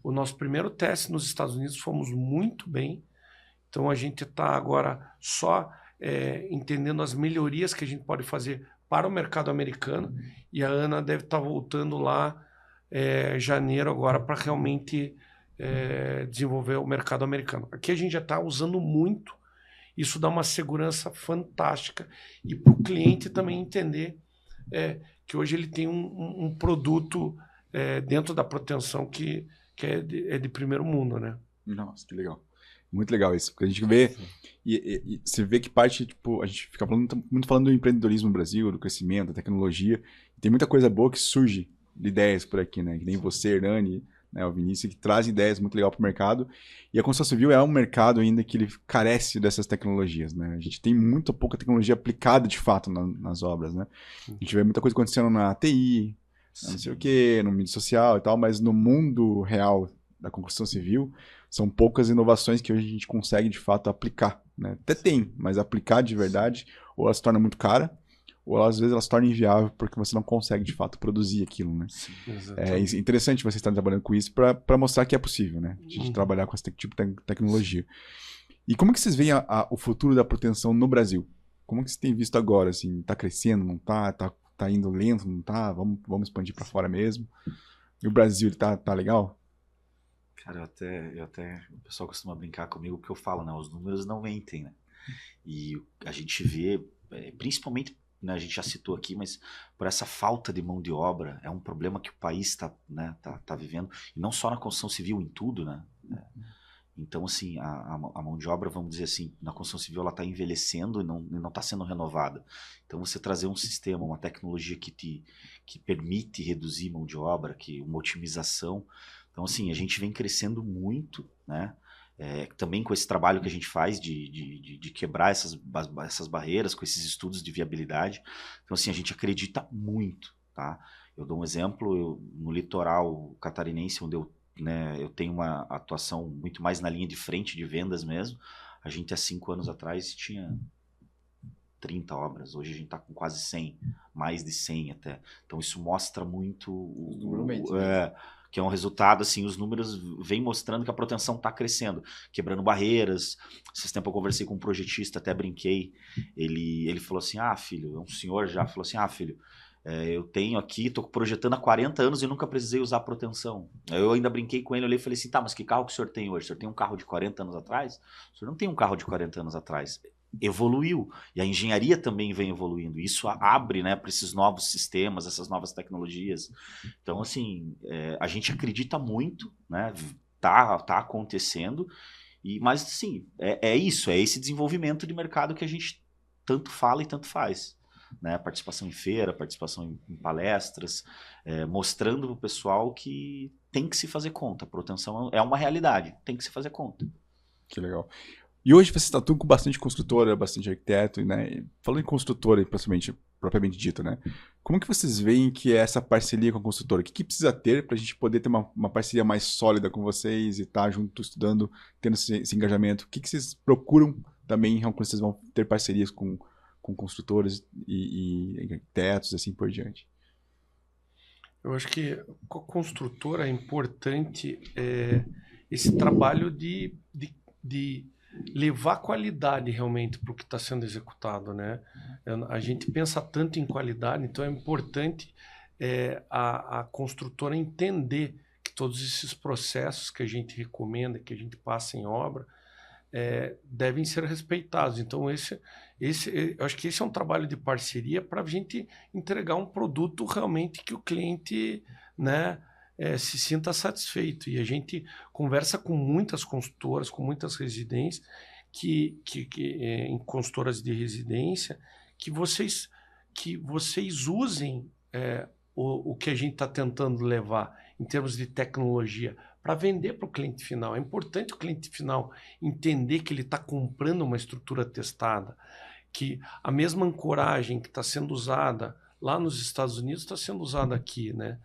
o nosso primeiro teste nos Estados Unidos, fomos muito bem. Então a gente está agora só entendendo as melhorias que a gente pode fazer para o mercado americano, e a Ana deve estar voltando lá janeiro agora para realmente desenvolver o mercado americano. Aqui a gente já está usando muito, isso dá uma segurança fantástica, e para o cliente também entender que hoje ele tem um produto dentro da proteção que é de primeiro mundo, né?
Nossa, que legal. Muito legal isso, porque a gente vê, e você vê que parte, tipo, a gente fica muito falando do empreendedorismo no Brasil, do crescimento, da tecnologia, e tem muita coisa boa que surge de ideias por aqui, né? Que nem você, Hernani, né, o Vinícius, que traz ideias muito legais para o mercado, e a construção civil é um mercado ainda que ele carece dessas tecnologias, né? A gente tem muito pouca tecnologia aplicada, de fato, nas obras, né? A gente vê muita coisa acontecendo na TI, não sei o quê, no mídia social e tal, mas no mundo real da construção civil, são poucas inovações que hoje a gente consegue, de fato, aplicar, né? Até tem, mas aplicar de verdade, ou ela se torna muito cara, ou às vezes ela se torna inviável porque você não consegue, de fato, produzir aquilo, né? Sim, é interessante você estar trabalhando com isso para mostrar que é possível, né? De trabalhar com esse tipo de tecnologia. E como que vocês veem o futuro da proteção no Brasil? Como que vocês têm visto agora, assim? Tá crescendo, não tá? Tá indo lento, não tá? Vamos expandir para fora mesmo? E o Brasil, ele tá legal?
Cara, o pessoal costuma brincar comigo que eu falo, né? Os números não mentem, né? E a gente vê, principalmente, né, a gente já citou aqui, mas por essa falta de mão de obra, é um problema que o país está vivendo, e não só na construção civil, em tudo, né? Então, assim, a mão de obra, vamos dizer assim, na construção civil ela está envelhecendo e não está sendo renovada. Então, você trazer um sistema, uma tecnologia que permite reduzir mão de obra, uma otimização. Então, assim, a gente vem crescendo muito, né? Também com esse trabalho que a gente faz de quebrar essas barreiras, com esses estudos de viabilidade. Então, assim, a gente acredita muito, tá? Eu dou um exemplo, no litoral catarinense, onde eu tenho uma atuação muito mais na linha de frente de vendas mesmo. A gente, há 5 anos atrás, tinha 30 obras. Hoje a gente está com quase 100, mais de 100 até. Então, isso mostra muito que é um resultado, assim, os números vêm mostrando que a proteção está crescendo, quebrando barreiras. Esses tempos eu conversei com um projetista, até brinquei, ele falou assim, filho, é um senhor já, falou assim, filho, eu tenho aqui, estou projetando há 40 anos e nunca precisei usar proteção. Eu ainda brinquei com ele, olhei e falei assim, tá, mas que carro que o senhor tem hoje? O senhor tem um carro de 40 anos atrás? O senhor não tem um carro de 40 anos atrás. Evoluiu, e a engenharia também vem evoluindo, isso abre, né, para esses novos sistemas, essas novas tecnologias. Então, assim, a gente acredita muito, né, tá acontecendo, mas, assim, isso, é esse desenvolvimento de mercado que a gente tanto fala e tanto faz, né, participação em feira, participação em palestras, mostrando para o pessoal que tem que se fazer conta, a proteção é uma realidade, tem que se fazer conta.
Que legal. E hoje você está tudo com bastante construtora, bastante arquiteto, né? Falando em construtora, propriamente dito, né? Como que vocês veem que é essa parceria com a construtora? O que precisa ter para a gente poder ter uma parceria mais sólida com vocês e estar junto, estudando, tendo esse engajamento? O que vocês procuram também quando vocês vão ter parcerias com construtores e arquitetos, assim por diante?
Eu acho que com a construtora é importante esse trabalho de levar qualidade realmente para o que está sendo executado, né? A gente pensa tanto em qualidade, então é importante a construtora entender que todos esses processos que a gente recomenda, que a gente passa em obra, devem ser respeitados. Então eu acho que esse é um trabalho de parceria para a gente entregar um produto realmente que o cliente, né, se sinta satisfeito. E a gente conversa com muitas consultoras, com muitas residências, em consultoras de residência, que vocês usem o que a gente está tentando levar em termos de tecnologia para vender para o cliente final. É importante o cliente final entender que ele está comprando uma estrutura testada, que a mesma ancoragem que está sendo usada lá nos Estados Unidos está sendo usada aqui, né?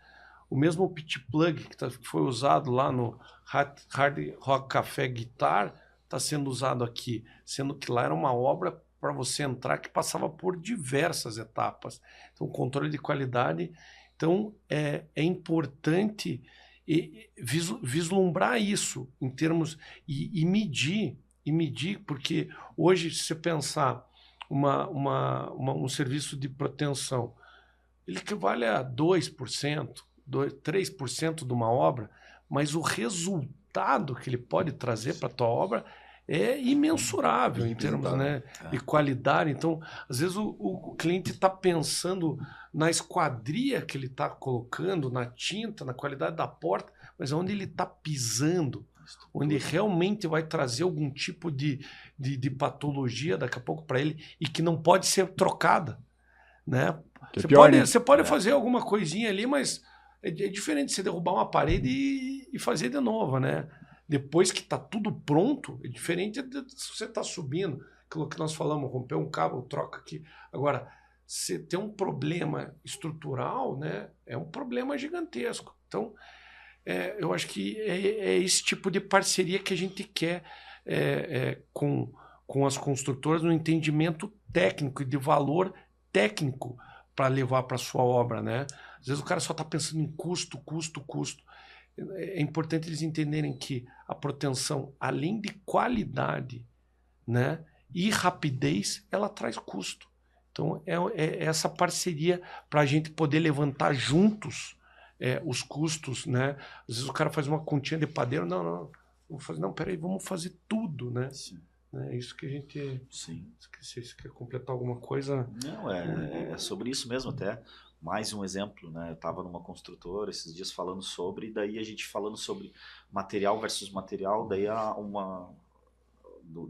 O mesmo pitch plug que foi usado lá no Hard Rock Café Guitar está sendo usado aqui, sendo que lá era uma obra para você entrar que passava por diversas etapas. Então, controle de qualidade. Então, é importante vislumbrar isso em termos e medir, porque hoje, se você pensar um serviço de proteção, ele equivale a 2%, 3% de uma obra, mas o resultado que ele pode trazer para a tua obra é imensurável em termos, né, de qualidade. Então, às vezes o cliente está pensando na esquadria que ele está colocando, na tinta, na qualidade da porta, mas onde ele está pisando, onde realmente vai trazer algum tipo de patologia daqui a pouco para ele e que não pode ser trocada, né? Você pode fazer alguma coisinha ali, mas é diferente você derrubar uma parede e fazer de novo, né? Depois que está tudo pronto, é diferente de se você está subindo, aquilo que nós falamos, romper um cabo, troca aqui. Agora, se tem um problema estrutural, né, é um problema gigantesco. Então, eu acho que é esse tipo de parceria que a gente quer com as construtoras, no entendimento técnico e de valor técnico para levar para a sua obra, né? Às vezes o cara só está pensando em custo. É importante eles entenderem que a proteção, além de qualidade, né, e rapidez, ela traz custo. Então, é essa parceria para a gente poder levantar juntos os custos, né? Às vezes o cara faz uma continha de padeiro, peraí, vamos fazer tudo, né?
Sim.
É isso que a gente...
Sim.
Se você quer completar alguma coisa...
Não, é sobre isso mesmo até. Mais um exemplo, né? Eu estava numa construtora esses dias falando sobre, e daí a gente falando sobre material versus material, daí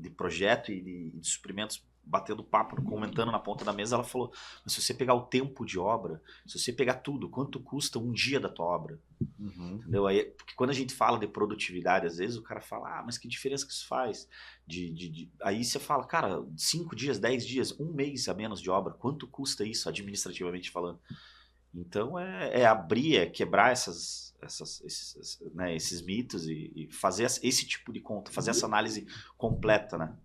de projeto e de suprimentos, batendo papo, comentando na ponta da mesa, ela falou, mas se você pegar o tempo de obra, se você pegar tudo, quanto custa um dia da tua obra? Entendeu? Aí, porque quando a gente fala de produtividade, às vezes o cara fala, mas que diferença que isso faz? Aí você fala, cara, 5 dias, 10 dias, 1 mês a menos de obra, quanto custa isso administrativamente falando? Então abrir, quebrar esses mitos e fazer esse tipo de conta, fazer essa análise completa, né?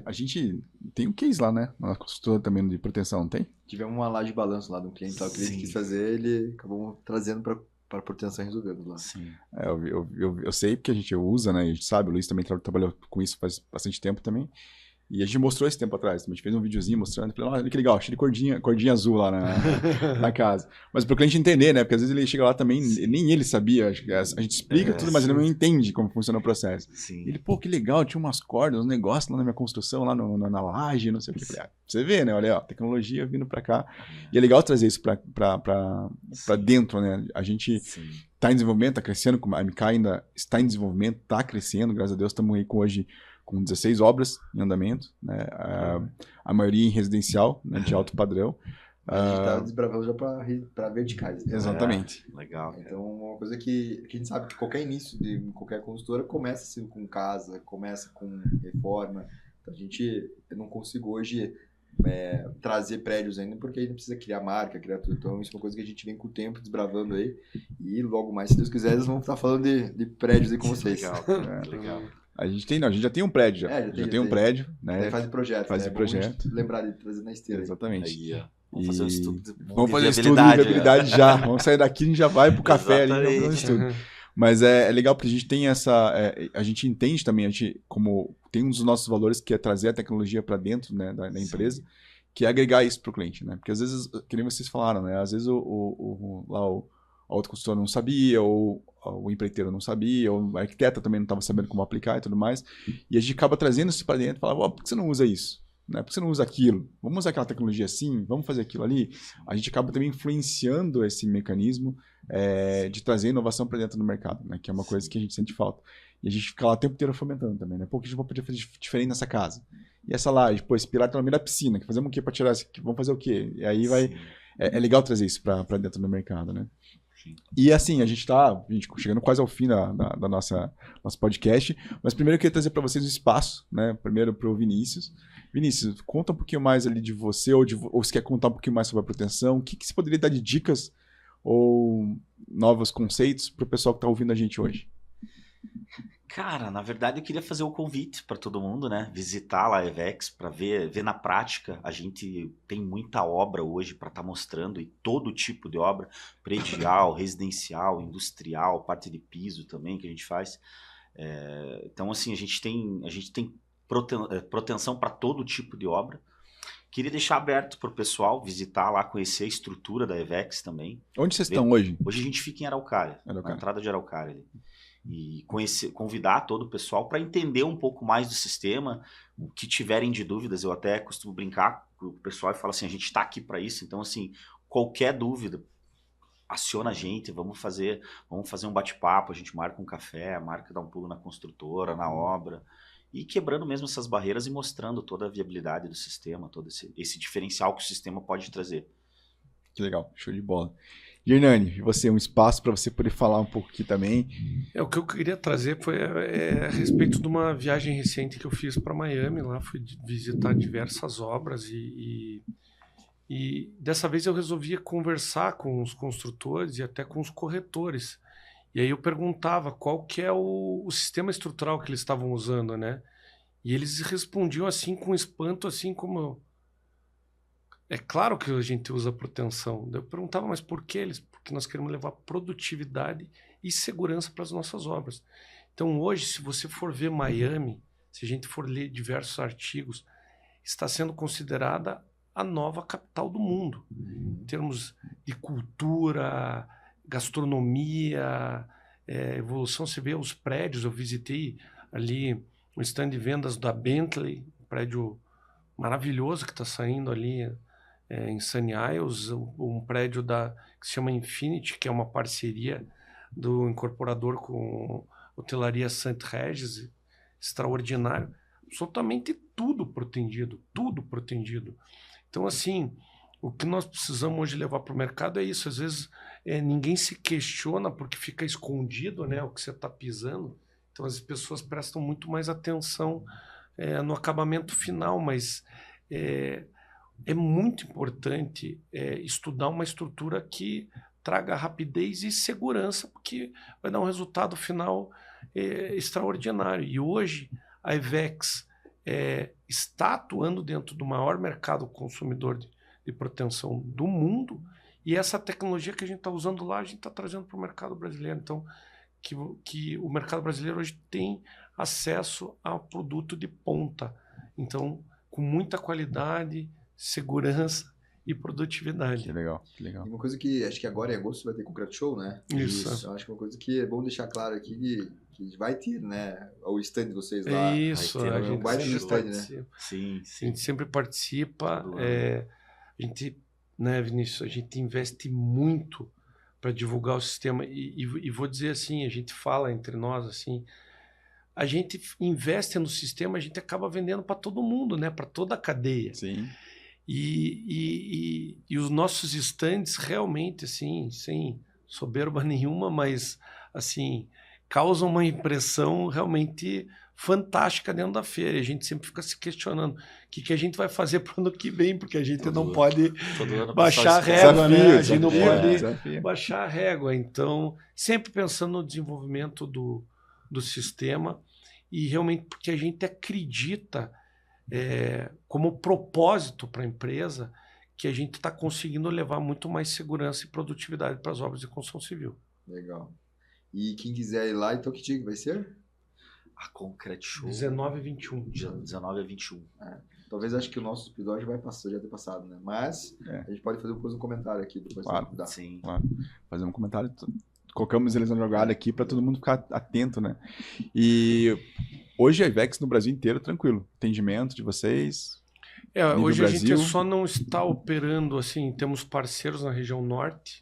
A gente tem um case lá, né? Na construtora também de proteção, não tem?
Tivemos uma laje de balanço lá de um cliente, que ele quis fazer, ele acabou trazendo para proteção e resolvendo lá.
Sim.
Eu sei porque a gente usa, né? A gente sabe, o Luiz também trabalhou com isso faz bastante tempo também. E a gente mostrou esse tempo atrás. A gente fez um videozinho mostrando. Falei, olha que legal, cheio de cordinha azul lá na casa. Mas para o cliente entender, né? Porque às vezes ele chega lá também, nem ele sabia. A gente explica tudo, mas ele não entende como funciona o processo.
Sim.
Ele, que legal, tinha umas cordas, uns negócios lá na minha construção, lá na laje, não sei o que. Falei, você vê, né? Olha, tecnologia vindo para cá. E é legal trazer isso para dentro, né? A gente está em desenvolvimento, está crescendo. A MK ainda está em desenvolvimento, está crescendo. Graças a Deus, estamos aí hoje com 16 obras em andamento, né? A maioria em residencial, né, de alto padrão.
A gente está desbravando já para verticais. Né?
Exatamente. Legal.
Então, uma coisa que a gente sabe que qualquer início de qualquer consultora começa assim, com casa, começa com reforma. Então, eu não consigo hoje trazer prédios ainda, porque ainda precisa criar marca, criar tudo. Então, isso é uma coisa que a gente vem com o tempo desbravando aí. E logo mais, se Deus quiser, eles vão estar falando de prédios aí com vocês.
Legal. Legal.
A gente já tem um prédio. Já tem um prédio, né?
Faz projeto.
Faz projeto.
Lembrar de trazer na esteira.
Exatamente.
Aí, ó. Vamos fazer um estudo
Vamos fazer estudo de viabilidade já. Vamos sair daqui, a gente já vai pro café ali e vamos fazer um estudo. Mas é legal porque a gente tem a gente entende também, como tem um dos nossos valores que é trazer a tecnologia para dentro, né, da empresa, que é agregar isso pro cliente, né? Porque às vezes, que nem vocês falaram, né? Às vezes a outra consultora não sabia, ou o empreiteiro não sabia, ou a arquiteta também não estava sabendo como aplicar e tudo mais. E a gente acaba trazendo isso para dentro e fala, por que você não usa isso? Né? Por que você não usa aquilo? Vamos usar aquela tecnologia assim? Vamos fazer aquilo ali? A gente acaba também influenciando esse mecanismo de trazer inovação para dentro do mercado, né? Que é uma coisa que a gente sente falta. E a gente fica lá o tempo inteiro fomentando também, né? O que a gente pode fazer diferente nessa casa? E essa laje, esse pilar tá no meio da piscina, que fazemos o quê para tirar isso aqui? Vamos fazer o quê? E aí vai... É legal trazer isso para dentro do mercado, né? E assim, a gente está chegando quase ao fim da nosso podcast, mas primeiro eu queria trazer para vocês o espaço, né? Primeiro para o Vinícius. Vinícius, conta um pouquinho mais ali de você, ou se quer contar um pouquinho mais sobre a proteção, o que você poderia dar de dicas ou novos conceitos para o pessoal que está ouvindo a gente hoje?
Cara, na verdade eu queria fazer o convite para todo mundo, né? Visitar lá a EVEX para ver na prática. A gente tem muita obra hoje para estar mostrando e todo tipo de obra, predial, residencial, industrial, parte de piso também que a gente faz. Então assim, a gente tem proteção para todo tipo de obra. Queria deixar aberto para o pessoal visitar lá, conhecer a estrutura da EVEX também.
Onde vocês estão hoje?
Hoje a gente fica em Araucária, na entrada de Araucária ali. E convidar todo o pessoal para entender um pouco mais do sistema, o que tiverem de dúvidas. Eu até costumo brincar com o pessoal e falo assim, a gente está aqui para isso, então assim, qualquer dúvida, aciona a gente, vamos fazer um bate-papo, a gente marca um café, dá um pulo na construtora, na obra, e quebrando mesmo essas barreiras e mostrando toda a viabilidade do sistema, todo esse diferencial que o sistema pode trazer.
Que legal, show de bola. E Hernani, e você, um espaço para você poder falar um pouco aqui também.
O que eu queria trazer foi a respeito de uma viagem recente que eu fiz para Miami. Lá fui visitar diversas obras e dessa vez eu resolvi conversar com os construtores e até com os corretores. E aí eu perguntava qual que é o sistema estrutural que eles estavam usando, né? E eles respondiam assim com espanto, assim como... É claro que a gente usa proteção. Eu perguntava, mas por que eles? Porque nós queremos levar produtividade e segurança para as nossas obras. Então hoje, se você for ver Miami, se a gente for ler diversos artigos, está sendo considerada a nova capital do mundo. Em termos de cultura, gastronomia, evolução. Você vê os prédios, eu visitei ali o stand de vendas da Bentley, um prédio maravilhoso que está saindo ali em Sunny Isles, um prédio que se chama Infinity, que é uma parceria do incorporador com hotelaria St. Regis, extraordinário. Absolutamente tudo protegido, tudo protegido. Então, assim, o que nós precisamos hoje levar para o mercado é isso. Às vezes ninguém se questiona porque fica escondido, né, o que você está pisando. Então as pessoas prestam muito mais atenção no acabamento final, mas é muito importante estudar uma estrutura que traga rapidez e segurança, porque vai dar um resultado final extraordinário. E hoje a EVEX está atuando dentro do maior mercado consumidor de proteção do mundo, e essa tecnologia que a gente está usando lá, a gente está trazendo para o mercado brasileiro. Então, que o mercado brasileiro hoje tem acesso a produto de ponta. Então, com muita qualidade, segurança e produtividade.
Que legal, que legal.
E uma coisa que acho que agora em agosto vai ter Concreto Show, né?
Isso.
Eu acho que uma coisa que é bom deixar claro aqui que vai ter, né? O stand de vocês lá.
Isso,
vai ter,
a gente
vai
sempre
stand,
participa.
né?
Sim,
A gente sempre participa. A gente, né, Vinícius, a gente investe muito para divulgar o sistema. E vou dizer assim, a gente fala entre nós assim, a gente investe no sistema, a gente acaba vendendo para todo mundo, né? Para toda a cadeia.
Sim.
E os nossos estandes realmente, assim, sem soberba nenhuma, mas assim, causam uma impressão realmente fantástica dentro da feira. E a gente sempre fica se questionando o que a gente vai fazer para o ano que vem, porque a gente não pode baixar a régua, né? A gente não pode baixar a régua. Então, sempre pensando no desenvolvimento do sistema e realmente porque a gente acredita como propósito para a empresa que a gente está conseguindo levar muito mais segurança e produtividade para as obras de construção civil.
Legal. E quem quiser ir lá, então que dia que vai ser?
A Concreto Show.
19 e 21.
19 a 21.
Talvez acho que o nosso episódio vai passar, já ter passado, né? Mas a gente pode fazer depois um comentário aqui. Depois
claro,
sim.
Claro. Fazer um comentário. Colocamos eles na jogada aqui para todo mundo ficar atento, né? E hoje a EVEX no Brasil inteiro, tranquilo. Atendimento de vocês.
Hoje
Brasil.
A gente só não está operando assim, temos parceiros na região norte,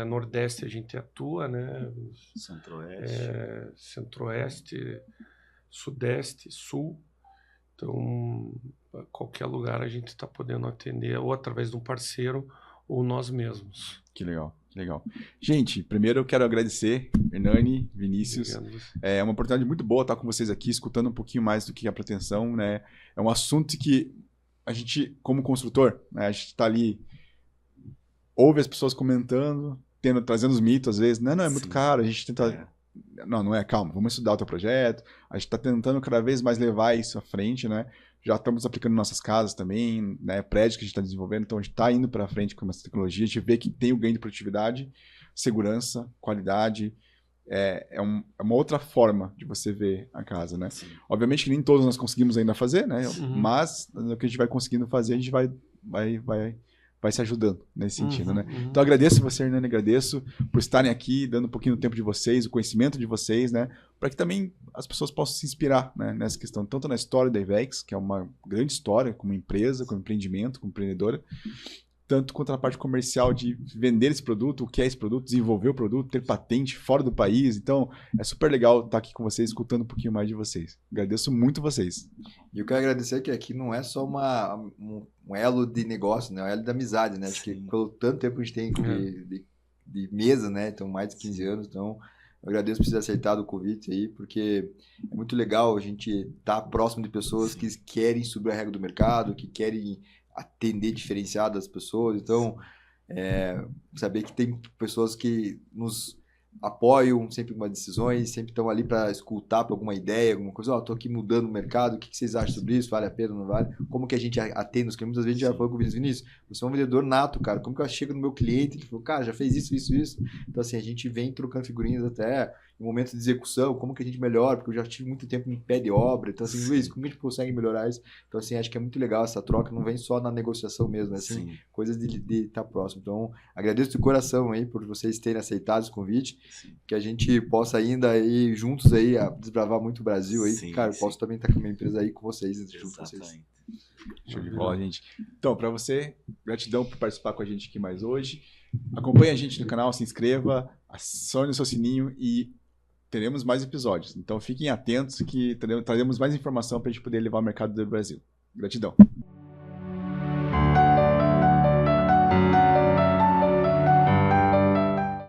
nordeste a gente atua, né? Centro-oeste, sudeste, sul. Então, qualquer lugar a gente está podendo atender ou através de um parceiro ou nós mesmos.
Que legal. Legal. Gente, primeiro eu quero agradecer, Hernani, Vinícius. É uma oportunidade muito boa estar com vocês aqui, escutando um pouquinho mais do que a proteção, né? É um assunto que a gente, como construtor, né, a gente está ali, ouve as pessoas comentando, trazendo os mitos às vezes. Não, é muito caro, a gente tenta não é, calma, vamos estudar o teu projeto. A gente está tentando cada vez mais levar isso à frente, né? Já estamos aplicando em nossas casas também, né? Prédios que a gente está desenvolvendo, então a gente está indo para frente com essa tecnologia. A gente vê que tem o ganho de produtividade, segurança, qualidade. É uma outra forma de você ver a casa, né?
Sim.
Obviamente que nem todos nós conseguimos ainda fazer, né?
Uhum.
Mas no que a gente vai conseguindo fazer, a gente vai se ajudando nesse sentido, né?
Uhum.
Então agradeço você, Hernani, agradeço por estarem aqui, dando um pouquinho do tempo de vocês, o conhecimento de vocês, né? Para que também as pessoas possam se inspirar, né, nessa questão, tanto na história da Ivex, que é uma grande história como empresa, como empreendimento, como empreendedora, tanto quanto na parte comercial de vender esse produto, o que é esse produto, desenvolver o produto, ter patente fora do país. Então, é super legal estar aqui com vocês, escutando um pouquinho mais de vocês. Agradeço muito vocês.
E eu quero agradecer que aqui não é só um elo de negócio, né? É um elo de amizade, né? Acho que pelo tanto tempo que a gente tem de mesa, né? Então, mais de 15 anos. Então, eu agradeço por ter aceitado o convite aí, porque é muito legal a gente estar próximo de pessoas que querem subir a regra do mercado, que querem atender diferenciado as pessoas. Então, saber que tem pessoas que nos apoiam sempre com as decisões, sempre estão ali para escutar para alguma ideia, alguma coisa. Estou aqui mudando o mercado, o que vocês acham sobre isso? Vale a pena, não vale? Como que a gente atende os clientes? Muitas vezes a gente já falou com o Vinícius, você é um vendedor nato, cara. Como que eu chego no meu cliente? Ele falou, cara, já fez isso, isso, isso. Então, assim, a gente vem trocando figurinhas até em momentos de execução, como que a gente melhora, porque eu já tive muito tempo em pé de obra. Então, assim, Luiz, como que a gente consegue melhorar isso? Então, assim, acho que é muito legal essa troca, não vem só na negociação mesmo, assim, coisas de estar próximo. Então, agradeço de coração aí por vocês terem aceitado esse convite, que a gente possa ainda ir juntos aí a desbravar muito o Brasil aí. Cara, eu posso também estar com a minha empresa aí com vocês, junto com vocês.
Show de bola, gente. Então, para você, gratidão por participar com a gente aqui mais hoje. Acompanhe a gente no canal, se inscreva, acione o seu sininho e teremos mais episódios. Então, fiquem atentos que traremos mais informação para a gente poder levar ao mercado do Brasil. Gratidão.